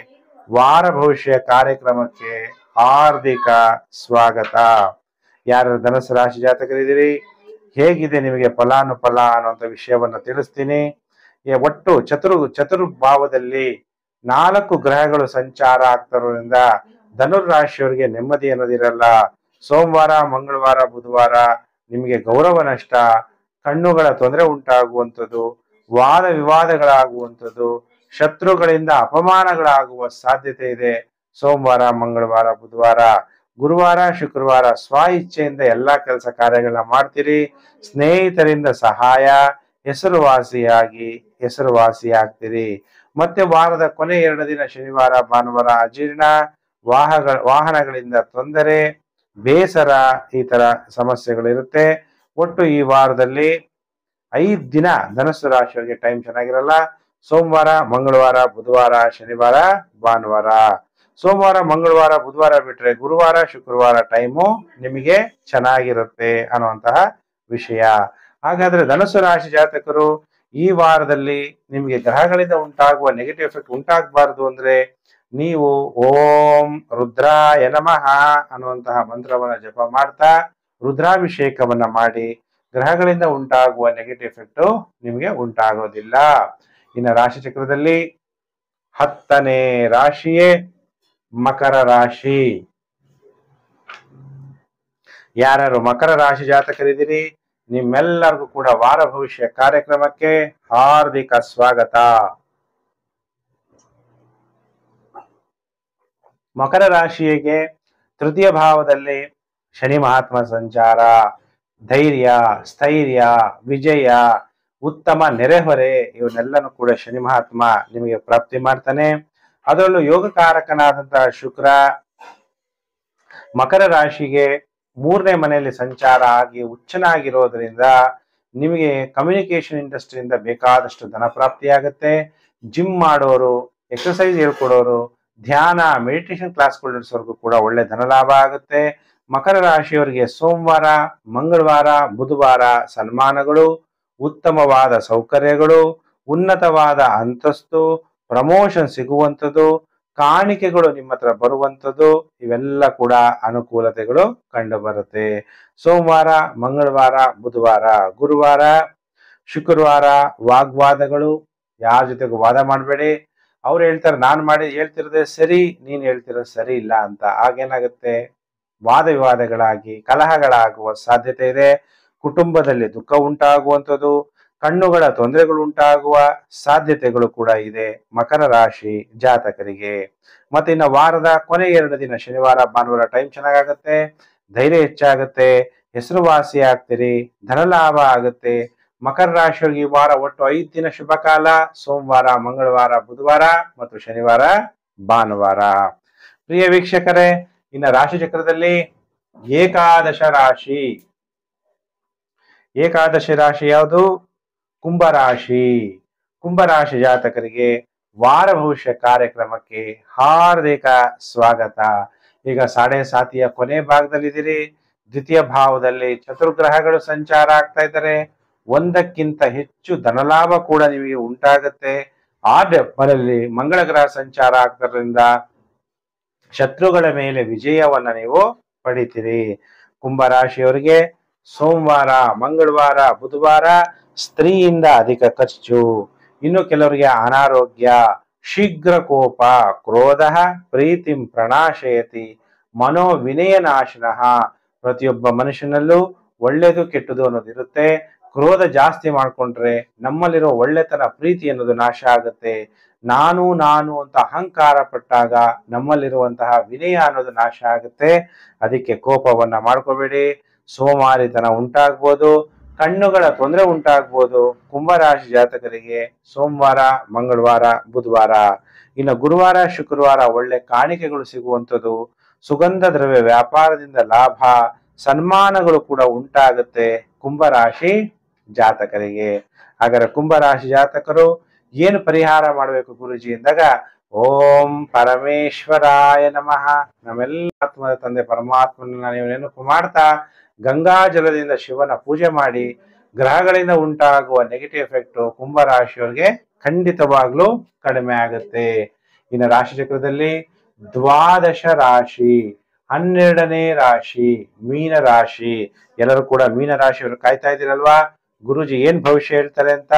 ವಾರ ಭವಿಷ್ಯ ಕಾರ್ಯಕ್ರಮಕ್ಕೆ ಹಾರ್ದಿಕ ಸ್ವಾಗತ. ಯಾರು ಧನಸ್ಸು ರಾಶಿ ಜಾತಕರಿದ್ದೀರಿ, ಹೇಗಿದೆ ನಿಮಗೆ ಫಲಾನುಫಲ ಅನ್ನುವಂಥ ವಿಷಯವನ್ನ ತಿಳಿಸ್ತೀನಿ. ಒಟ್ಟು ಚತುರ್ಭಾವದಲ್ಲಿ 4 ಗ್ರಹಗಳು ಸಂಚಾರ ಆಗ್ತಿರೋದ್ರಿಂದ ಧನುರ್ ರಾಶಿಯವರಿಗೆ ನೆಮ್ಮದಿ ಅನ್ನೋದಿರಲ್ಲ. ಸೋಮವಾರ, ಮಂಗಳವಾರ, ಬುಧವಾರ ನಿಮಗೆ ಗೌರವ ನಷ್ಟ, ಕಣ್ಣುಗಳ ತೊಂದರೆ ಉಂಟಾಗುವಂಥದ್ದು, ವಾದ ವಿವಾದಗಳಾಗುವಂಥದ್ದು, ಶತ್ರುಗಳಿಂದ ಅಪಮಾನಗಳಾಗುವ ಸಾಧ್ಯತೆ ಇದೆ. ಸೋಮವಾರ, ಮಂಗಳವಾರ, ಬುಧವಾರ. ಗುರುವಾರ, ಶುಕ್ರವಾರ ಸ್ವ ಇಚ್ಛೆಯಿಂದ ಎಲ್ಲಾ ಕೆಲಸ ಕಾರ್ಯಗಳನ್ನ ಮಾಡ್ತೀರಿ. ಸ್ನೇಹಿತರಿಂದ ಸಹಾಯ, ಹೆಸರುವಾಸಿಯಾಗ್ತೀರಿ. ಮತ್ತೆ ವಾರದ ಕೊನೆ 2 ದಿನ ಶನಿವಾರ, ಭಾನುವಾರ ಅಜೀರ್ಣ, ವಾಹನಗಳಿಂದ ತೊಂದರೆ, ಬೇಸರ, ಈ ತರ ಸಮಸ್ಯೆಗಳಿರುತ್ತೆ. ಒಟ್ಟು ಈ ವಾರದಲ್ಲಿ 5 ದಿನ ಧನಸ್ಸು ರಾಶಿಯವರಿಗೆ ಟೈಮ್ ಚೆನ್ನಾಗಿರಲ್ಲ. ಸೋಮವಾರ, ಮಂಗಳವಾರ, ಬುಧವಾರ, ಶನಿವಾರ, ಭಾನುವಾರ. ಸೋಮವಾರ, ಮಂಗಳವಾರ, ಬುಧವಾರ ಬಿಟ್ರೆ ಗುರುವಾರ, ಶುಕ್ರವಾರ ಟೈಮು ನಿಮಗೆ ಚೆನ್ನಾಗಿರುತ್ತೆ ಅನ್ನುವಂತಹ ವಿಷಯ. ಹಾಗಾದ್ರೆ ಧನಸ್ಸು ರಾಶಿ ಜಾತಕರು ಈ ವಾರದಲ್ಲಿ ನಿಮಗೆ ಗ್ರಹಗಳಿಂದ ಉಂಟಾಗುವ ನೆಗೆಟಿವ್ ಎಫೆಕ್ಟ್ ಉಂಟಾಗಬಾರದು ಅಂದ್ರೆ ನೀವು ಓಂ ರುದ್ರಾಯ ನಮಃ ಅನ್ನುವಂತಹ ಮಂತ್ರವನ್ನ ಜಪ ಮಾಡ್ತಾ ರುದ್ರಾಭಿಷೇಕವನ್ನ ಮಾಡಿ ಗ್ರಹಗಳಿಂದ ಉಂಟಾಗುವ ನೆಗೆಟಿವ್ ಎಫೆಕ್ಟ್ ನಿಮಗೆ ಉಂಟಾಗೋದಿಲ್ಲ. ಇನ್ನು ರಾಶಿ ಚಕ್ರದಲ್ಲಿ 10ನೇ ರಾಶಿಯೇ ಮಕರ ರಾಶಿ. ಯಾರ್ಯಾರು ಮಕರ ರಾಶಿ ಜಾತಕರಿದ್ದೀರಿ, ನಿಮ್ಮೆಲ್ಲರಿಗೂ ಕೂಡ ವಾರ ಭವಿಷ್ಯ ಕಾರ್ಯಕ್ರಮಕ್ಕೆ ಹಾರ್ದಿಕ ಸ್ವಾಗತ. ಮಕರ ರಾಶಿಗೆ ತೃತೀಯ ಭಾವದಲ್ಲಿ ಶನಿ ಮಹಾತ್ಮ ಸಂಚಾರ, ಧೈರ್ಯ, ಸ್ಥೈರ್ಯ, ವಿಜಯ, ಉತ್ತಮ ನೆರೆಹೊರೆ ಇವನ್ನೆಲ್ಲನೂ ಕೂಡ ಶನಿ ಮಹಾತ್ಮ ನಿಮಗೆ ಪ್ರಾಪ್ತಿ ಮಾಡ್ತಾನೆ. ಅದರಲ್ಲೂ ಯೋಗಕಾರಕನಾದಂತಹ ಶುಕ್ರ ಮಕರ ರಾಶಿಗೆ 3ನೇ ಮನೆಯಲ್ಲಿ ಸಂಚಾರ ಆಗಿ ಉಚ್ಚನಾಗಿರೋದ್ರಿಂದ ನಿಮಗೆ ಕಮ್ಯುನಿಕೇಶನ್ ಇಂಡಸ್ಟ್ರಿಯಿಂದ ಬೇಕಾದಷ್ಟು ಧನ ಪ್ರಾಪ್ತಿಯಾಗುತ್ತೆ. ಜಿಮ್ ಮಾಡೋರು, ಎಕ್ಸರ್ಸೈಸ್ ಹೇಳ್ಕೊಡೋರು, ಧ್ಯಾನ ಮೆಡಿಟೇಷನ್ ಕ್ಲಾಸ್ಗಳು ನಡೆಸೋರ್ಗೂ ಕೂಡ ಒಳ್ಳೆ ಧನಲಾಭ ಆಗುತ್ತೆ. ಮಕರ ರಾಶಿಯವರಿಗೆ ಸೋಮವಾರ, ಮಂಗಳವಾರ, ಬುಧವಾರ ಸನ್ಮಾನಗಳು, ಉತ್ತಮವಾದ ಸೌಕರ್ಯಗಳು, ಉನ್ನತವಾದ ಅಂತಸ್ತು, ಪ್ರಮೋಷನ್ ಸಿಗುವಂಥದ್ದು, ಕಾಣಿಕೆಗಳು ನಿಮ್ಮ ಹತ್ರ ಬರುವಂಥದ್ದು, ಇವೆಲ್ಲ ಕೂಡ ಅನುಕೂಲತೆಗಳು ಕಂಡು ಬರುತ್ತೆ. ಸೋಮವಾರ, ಮಂಗಳವಾರ, ಬುಧವಾರ, ಗುರುವಾರ, ಶುಕ್ರವಾರ ವಾಗ್ವಾದಗಳು, ಯಾರ ಜೊತೆಗೂ ವಾದ ಮಾಡಬೇಡಿ. ಅವ್ರು ಹೇಳ್ತಾರೆ ನಾನು ಹೇಳ್ತಿರೋದೇ ಸರಿ, ನೀನ್ ಹೇಳ್ತಿರೋದು ಸರಿ ಇಲ್ಲ ಅಂತ. ಆಗೇನಾಗುತ್ತೆ, ವಾದ ವಿವಾದಗಳಾಗಿ ಕಲಹಗಳಾಗುವ ಸಾಧ್ಯತೆ ಇದೆ. ಕುಟುಂಬದಲ್ಲಿ ದುಃಖ ಉಂಟಾಗುವಂಥದ್ದು, ಕಣ್ಣುಗಳ ತೊಂದರೆಗಳು ಉಂಟಾಗುವ ಸಾಧ್ಯತೆಗಳು ಕೂಡ ಇದೆ ಮಕರ ರಾಶಿ ಜಾತಕರಿಗೆ. ಮತ್ತೆ ಇನ್ನು ವಾರದ ಕೊನೆ 2 ದಿನ ಶನಿವಾರ ಭಾನುವಾರ ಟೈಮ್ ಚೆನ್ನಾಗಾಗತ್ತೆ, ಧೈರ್ಯ ಹೆಚ್ಚಾಗತ್ತೆ, ಹೆಸರುವಾಸಿ ಆಗ್ತೀರಿ, ಧನಲಾಭ ಆಗುತ್ತೆ. ಮಕರ ರಾಶಿಯವರಿಗೆ ಈ ವಾರ ಒಟ್ಟು 5 ದಿನ ಶುಭ ಕಾಲ, ಸೋಮವಾರ, ಮಂಗಳವಾರ, ಬುಧವಾರ ಮತ್ತು ಶನಿವಾರ ಭಾನುವಾರ. ಪ್ರಿಯ ವೀಕ್ಷಕರೇ, ಇನ್ನು ರಾಶಿ ಚಕ್ರದಲ್ಲಿ ಏಕಾದಶ ರಾಶಿ. ಏಕಾದಶಿ ರಾಶಿ ಯಾವುದು? ಕುಂಭರಾಶಿ. ಕುಂಭರಾಶಿ ಜಾತಕರಿಗೆ ವಾರ ಭವಿಷ್ಯ ಕಾರ್ಯಕ್ರಮಕ್ಕೆ ಹಾರ್ದಿಕ ಸ್ವಾಗತ. ಈಗ ಸಾಡೆ ಸಾತಿಯ ಕೊನೆ ಭಾಗದಲ್ಲಿದ್ದೀರಿ. ದ್ವಿತೀಯ ಭಾವದಲ್ಲಿ ಚತುರ್ಗ್ರಹಗಳು ಸಂಚಾರ ಆಗ್ತಾ ಇದ್ದಾರೆ. ಒಂದಕ್ಕಿಂತ ಹೆಚ್ಚು ಧನಲಾಭ ಕೂಡ ನಿಮಗೆ ಉಂಟಾಗುತ್ತೆ. ಮನೆಯಲ್ಲಿ ಮಂಗಳ ಗ್ರಹ ಸಂಚಾರ ಆಗ್ತದ್ರಿಂದ ಶತ್ರುಗಳ ಮೇಲೆ ವಿಜಯವನ್ನ ನೀವು ಪಡಿತೀರಿ. ಕುಂಭರಾಶಿಯವರಿಗೆ ಸೋಮವಾರ, ಮಂಗಳವಾರ, ಬುಧವಾರ ಸ್ತ್ರೀಯಿಂದ ಅಧಿಕ ಖರ್ಚು. ಇನ್ನು ಕೆಲವರಿಗೆ ಅನಾರೋಗ್ಯ, ಶೀಘ್ರ ಕೋಪ, ಕ್ರೋಧ ಪ್ರೀತಿಂ ಪ್ರಣಾಶಯತಿ, ಮನೋವಿನಯ ನಾಶನಃ. ಪ್ರತಿಯೊಬ್ಬ ಮನುಷ್ಯನಲ್ಲೂ ಒಳ್ಳೆಯದು ಕೆಟ್ಟದು ಅನ್ನೋದಿರುತ್ತೆ. ಕ್ರೋಧ ಜಾಸ್ತಿ ಮಾಡ್ಕೊಂಡ್ರೆ ನಮ್ಮಲ್ಲಿರೋ ಒಳ್ಳೆತನ, ಪ್ರೀತಿ ಅನ್ನೋದು ನಾಶ ಆಗುತ್ತೆ. ನಾನು ಅಂತ ಅಹಂಕಾರ ಪಟ್ಟಾಗ ನಮ್ಮಲ್ಲಿರುವಂತಹ ವಿನಯ ಅನ್ನೋದು ನಾಶ ಆಗುತ್ತೆ. ಅದಕ್ಕೆ ಕೋಪವನ್ನ ಮಾಡ್ಕೋಬೇಡಿ. ಸೋಮಾರಿತನ ಉಂಟಾಗ್ಬೋದು, ಕಣ್ಣುಗಳ ತೊಂದರೆ ಉಂಟಾಗ್ಬೋದು ಕುಂಭರಾಶಿ ಜಾತಕರಿಗೆ ಸೋಮವಾರ, ಮಂಗಳವಾರ, ಬುಧವಾರ. ಇನ್ನು ಗುರುವಾರ, ಶುಕ್ರವಾರ ಒಳ್ಳೆ ಕಾಣಿಕೆಗಳು ಸಿಗುವಂಥದ್ದು, ಸುಗಂಧ ದ್ರವ್ಯ ವ್ಯಾಪಾರದಿಂದ ಲಾಭ, ಸನ್ಮಾನಗಳು ಕೂಡ ಉಂಟಾಗುತ್ತೆ ಕುಂಭರಾಶಿ ಜಾತಕರಿಗೆ. ಹಾಗಾದ್ರೆ ಕುಂಭರಾಶಿ ಜಾತಕರು ಏನು ಪರಿಹಾರ ಮಾಡಬೇಕು ಗುರುಜಿ ಎಂದಾಗ, ಓಂ ಪರಮೇಶ್ವರಾಯ ನಮಃ. ನಮ್ಮೆಲ್ಲ ಆತ್ಮದ ತಂದೆ ಪರಮಾತ್ಮನ ನೀವು ನೆನಪು ಮಾಡ್ತಾ ಗಂಗಾ ಜಲದಿಂದ ಶಿವನ ಪೂಜೆ ಮಾಡಿ. ಗ್ರಹಗಳಿಂದ ಉಂಟಾಗುವ ನೆಗೆಟಿವ್ ಎಫೆಕ್ಟ್ ಕುಂಭರಾಶಿಯವರಿಗೆ ಖಂಡಿತವಾಗ್ಲೂ ಕಡಿಮೆ ಆಗುತ್ತೆ. ಇನ್ನು ರಾಶಿ ಚಕ್ರದಲ್ಲಿ ದ್ವಾದಶ ರಾಶಿ, 12ನೇ ರಾಶಿ ಮೀನ ರಾಶಿ. ಎಲ್ಲರೂ ಕೂಡ ಮೀನ ರಾಶಿಯವರು ಕಾಯ್ತಾ ಇದ್ದೀರಲ್ವಾ, ಗುರುಜಿ ಏನ್ ಭವಿಷ್ಯ ಹೇಳ್ತಾರೆ ಅಂತ.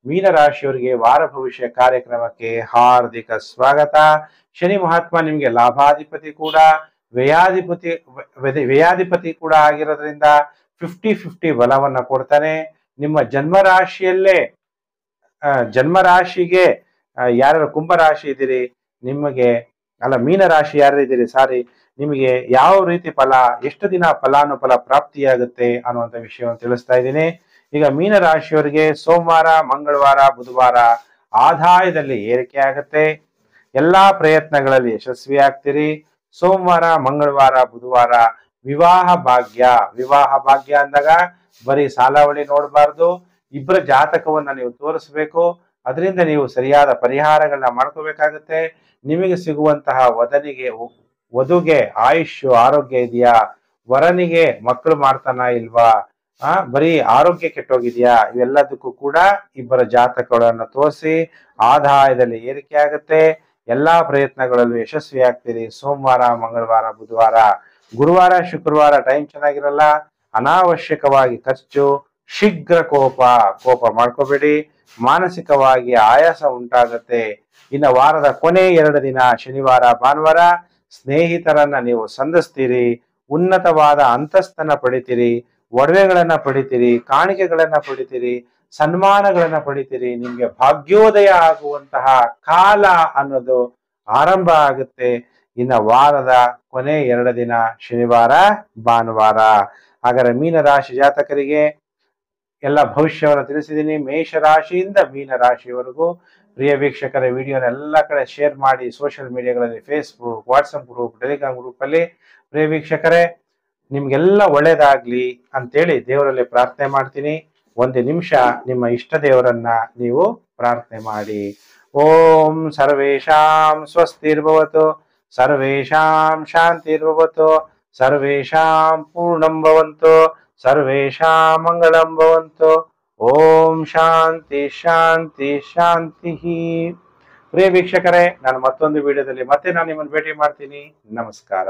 ಮೀನ ರಾಶಿಯವರಿಗೆ ವಾರ ಭವಿಷ್ಯ ಕಾರ್ಯಕ್ರಮಕ್ಕೆ ಹಾರ್ದಿಕ ಸ್ವಾಗತ. ಶನಿ ಮಹಾತ್ಮ ನಿಮ್ಗೆ ಲಾಭಾಧಿಪತಿ ಕೂಡ, ವ್ಯಯಾಧಿಪತಿ ಕೂಡ ಆಗಿರೋದ್ರಿಂದ 50-50 ಬಲವನ್ನ ಕೊಡ್ತಾನೆ. ನಿಮ್ಮ ಜನ್ಮರಾಶಿಗೆ ಯಾರು ಕುಂಭರಾಶಿ ಇದ್ದೀರಿ, ನಿಮಗೆ ಮೀನ ರಾಶಿ ಯಾರು ಇದ್ದೀರಿ ನಿಮಗೆ ಯಾವ ರೀತಿ ಫಲ, ಎಷ್ಟು ದಿನ ಫಲಾನುಫಲ ಪ್ರಾಪ್ತಿಯಾಗುತ್ತೆ ಅನ್ನುವಂಥ ವಿಷಯವನ್ನು ತಿಳಿಸ್ತಾ ಇದ್ದೀನಿ. ಈಗ ಮೀನ ರಾಶಿಯವರಿಗೆ ಸೋಮವಾರ, ಮಂಗಳವಾರ, ಬುಧವಾರ ಆದಾಯದಲ್ಲಿ ಏರಿಕೆ ಆಗುತ್ತೆ. ಎಲ್ಲಾ ಪ್ರಯತ್ನಗಳಲ್ಲಿ ಯಶಸ್ವಿ ಆಗ್ತೀರಿ. ಸೋಮವಾರ, ಮಂಗಳವಾರ, ಬುಧವಾರ ವಿವಾಹ ಭಾಗ್ಯ ಅಂದಾಗ ಬರೀ ಸಾಲಾವಳಿ ನೋಡಬಾರ್ದು, ಇಬ್ಬರ ಜಾತಕವನ್ನ ನೀವು ತೋರಿಸ್ಬೇಕು. ಅದರಿಂದ ನೀವು ಸರಿಯಾದ ಪರಿಹಾರಗಳನ್ನ ಮಾಡ್ಕೋಬೇಕಾಗತ್ತೆ. ನಿಮಗೆ ಸಿಗುವಂತಹ ವಧುಗೆ ಆಯುಷ್ಯ ಆರೋಗ್ಯ ಇದೆಯಾ, ವರನಿಗೆ ಮಕ್ಕಳು ಮಾಡ್ತಾನ ಇಲ್ವಾ, ಬರೀ ಆರೋಗ್ಯ ಕೆಟ್ಟೋಗಿದ್ಯಾ, ಇವೆಲ್ಲದಕ್ಕೂ ಕೂಡ ಇಬ್ಬರ ಜಾತಕಗಳನ್ನ ತೋರಿಸಿ ಆದಾಯದಲ್ಲಿ ಏರಿಕೆ ಆಗುತ್ತೆ. ಎಲ್ಲಾ ಪ್ರಯತ್ನಗಳಲ್ಲೂ ಯಶಸ್ವಿ ಆಗ್ತೀರಿ. ಸೋಮವಾರ, ಮಂಗಳವಾರ, ಬುಧವಾರ. ಗುರುವಾರ, ಶುಕ್ರವಾರ ಟೈಮ್ ಚೆನ್ನಾಗಿರಲ್ಲ. ಅನಾವಶ್ಯಕವಾಗಿ ಖರ್ಚು, ಶೀಘ್ರ ಕೋಪ ಮಾಡ್ಕೋಬೇಡಿ. ಮಾನಸಿಕವಾಗಿ ಆಯಾಸ ಉಂಟಾಗತ್ತೆ. ಇನ್ನು ವಾರದ ಕೊನೆ 2 ದಿನ ಶನಿವಾರ, ಭಾನುವಾರ ಸ್ನೇಹಿತರನ್ನ ನೀವು ಸಂಧಿಸ್ತೀರಿ. ಉನ್ನತವಾದ ಅಂತಸ್ತನ್ನ ಪಡಿತೀರಿ, ಒಡವೆಗಳನ್ನ ಪಡಿತೀರಿ, ಕಾಣಿಕೆಗಳನ್ನ ಪಡಿತೀರಿ, ಸನ್ಮಾನಗಳನ್ನ ಪಡಿತೀರಿ. ನಿಮ್ಗೆ ಭಾಗ್ಯೋದಯ ಆಗುವಂತಹ ಕಾಲ ಅನ್ನೋದು ಆರಂಭ ಆಗುತ್ತೆ. ಇನ್ನು ವಾರದ ಕೊನೆ 2 ದಿನ ಶನಿವಾರ, ಭಾನುವಾರ. ಹಾಗಾದ್ರೆ ಮೀನ ರಾಶಿ ಜಾತಕರಿಗೆ ಎಲ್ಲ ಭವಿಷ್ಯವನ್ನು ತಿಳಿಸಿದ್ದೀನಿ. ಮೇಷರಾಶಿಯಿಂದ ಮೀನ ರಾಶಿಯವರೆಗೂ. ಪ್ರಿಯ ವೀಕ್ಷಕರ, ವಿಡಿಯೋನ ಎಲ್ಲ ಕಡೆ ಶೇರ್ ಮಾಡಿ. ಸೋಷಿಯಲ್ ಮೀಡಿಯಾಗಳಲ್ಲಿ Facebook, WhatsApp group, Telegram group ಅಲ್ಲಿ. ಪ್ರಿಯ ವೀಕ್ಷಕರೇ, ನಿಮ್ಗೆಲ್ಲ ಒಳ್ಳೇದಾಗ್ಲಿ ಅಂತೇಳಿ ದೇವರಲ್ಲಿ ಪ್ರಾರ್ಥನೆ ಮಾಡ್ತೀನಿ. 1 ನಿಮಿಷ ನಿಮ್ಮ ಇಷ್ಟ ದೇವರನ್ನ ನೀವು ಪ್ರಾರ್ಥನೆ ಮಾಡಿ. ಓಂ ಸರ್ವೇಷಾಂ ಸ್ವಸ್ತಿರ್ಭವತು, ಸರ್ವೇಷಾಂ ಶಾಂತಿರ್ಭವತು, ಸರ್ವೇಷಾಂ ಪೂರ್ಣಂ ಭವಂತು, ಸರ್ವೇಷಾಂ ಮಂಗಳಂ ಭವಂತು. ಓಂ ಶಾಂತಿ ಶಾಂತಿ ಶಾಂತಿ. ಪ್ರಿಯ ವೀಕ್ಷಕರೇ, ನಾನು ಮತ್ತೊಂದು ವಿಡಿಯೋದಲ್ಲಿ ಮತ್ತೆ ನಾನು ನಿಮ್ಮನ್ನು ಭೇಟಿ ಮಾಡ್ತೀನಿ. ನಮಸ್ಕಾರ.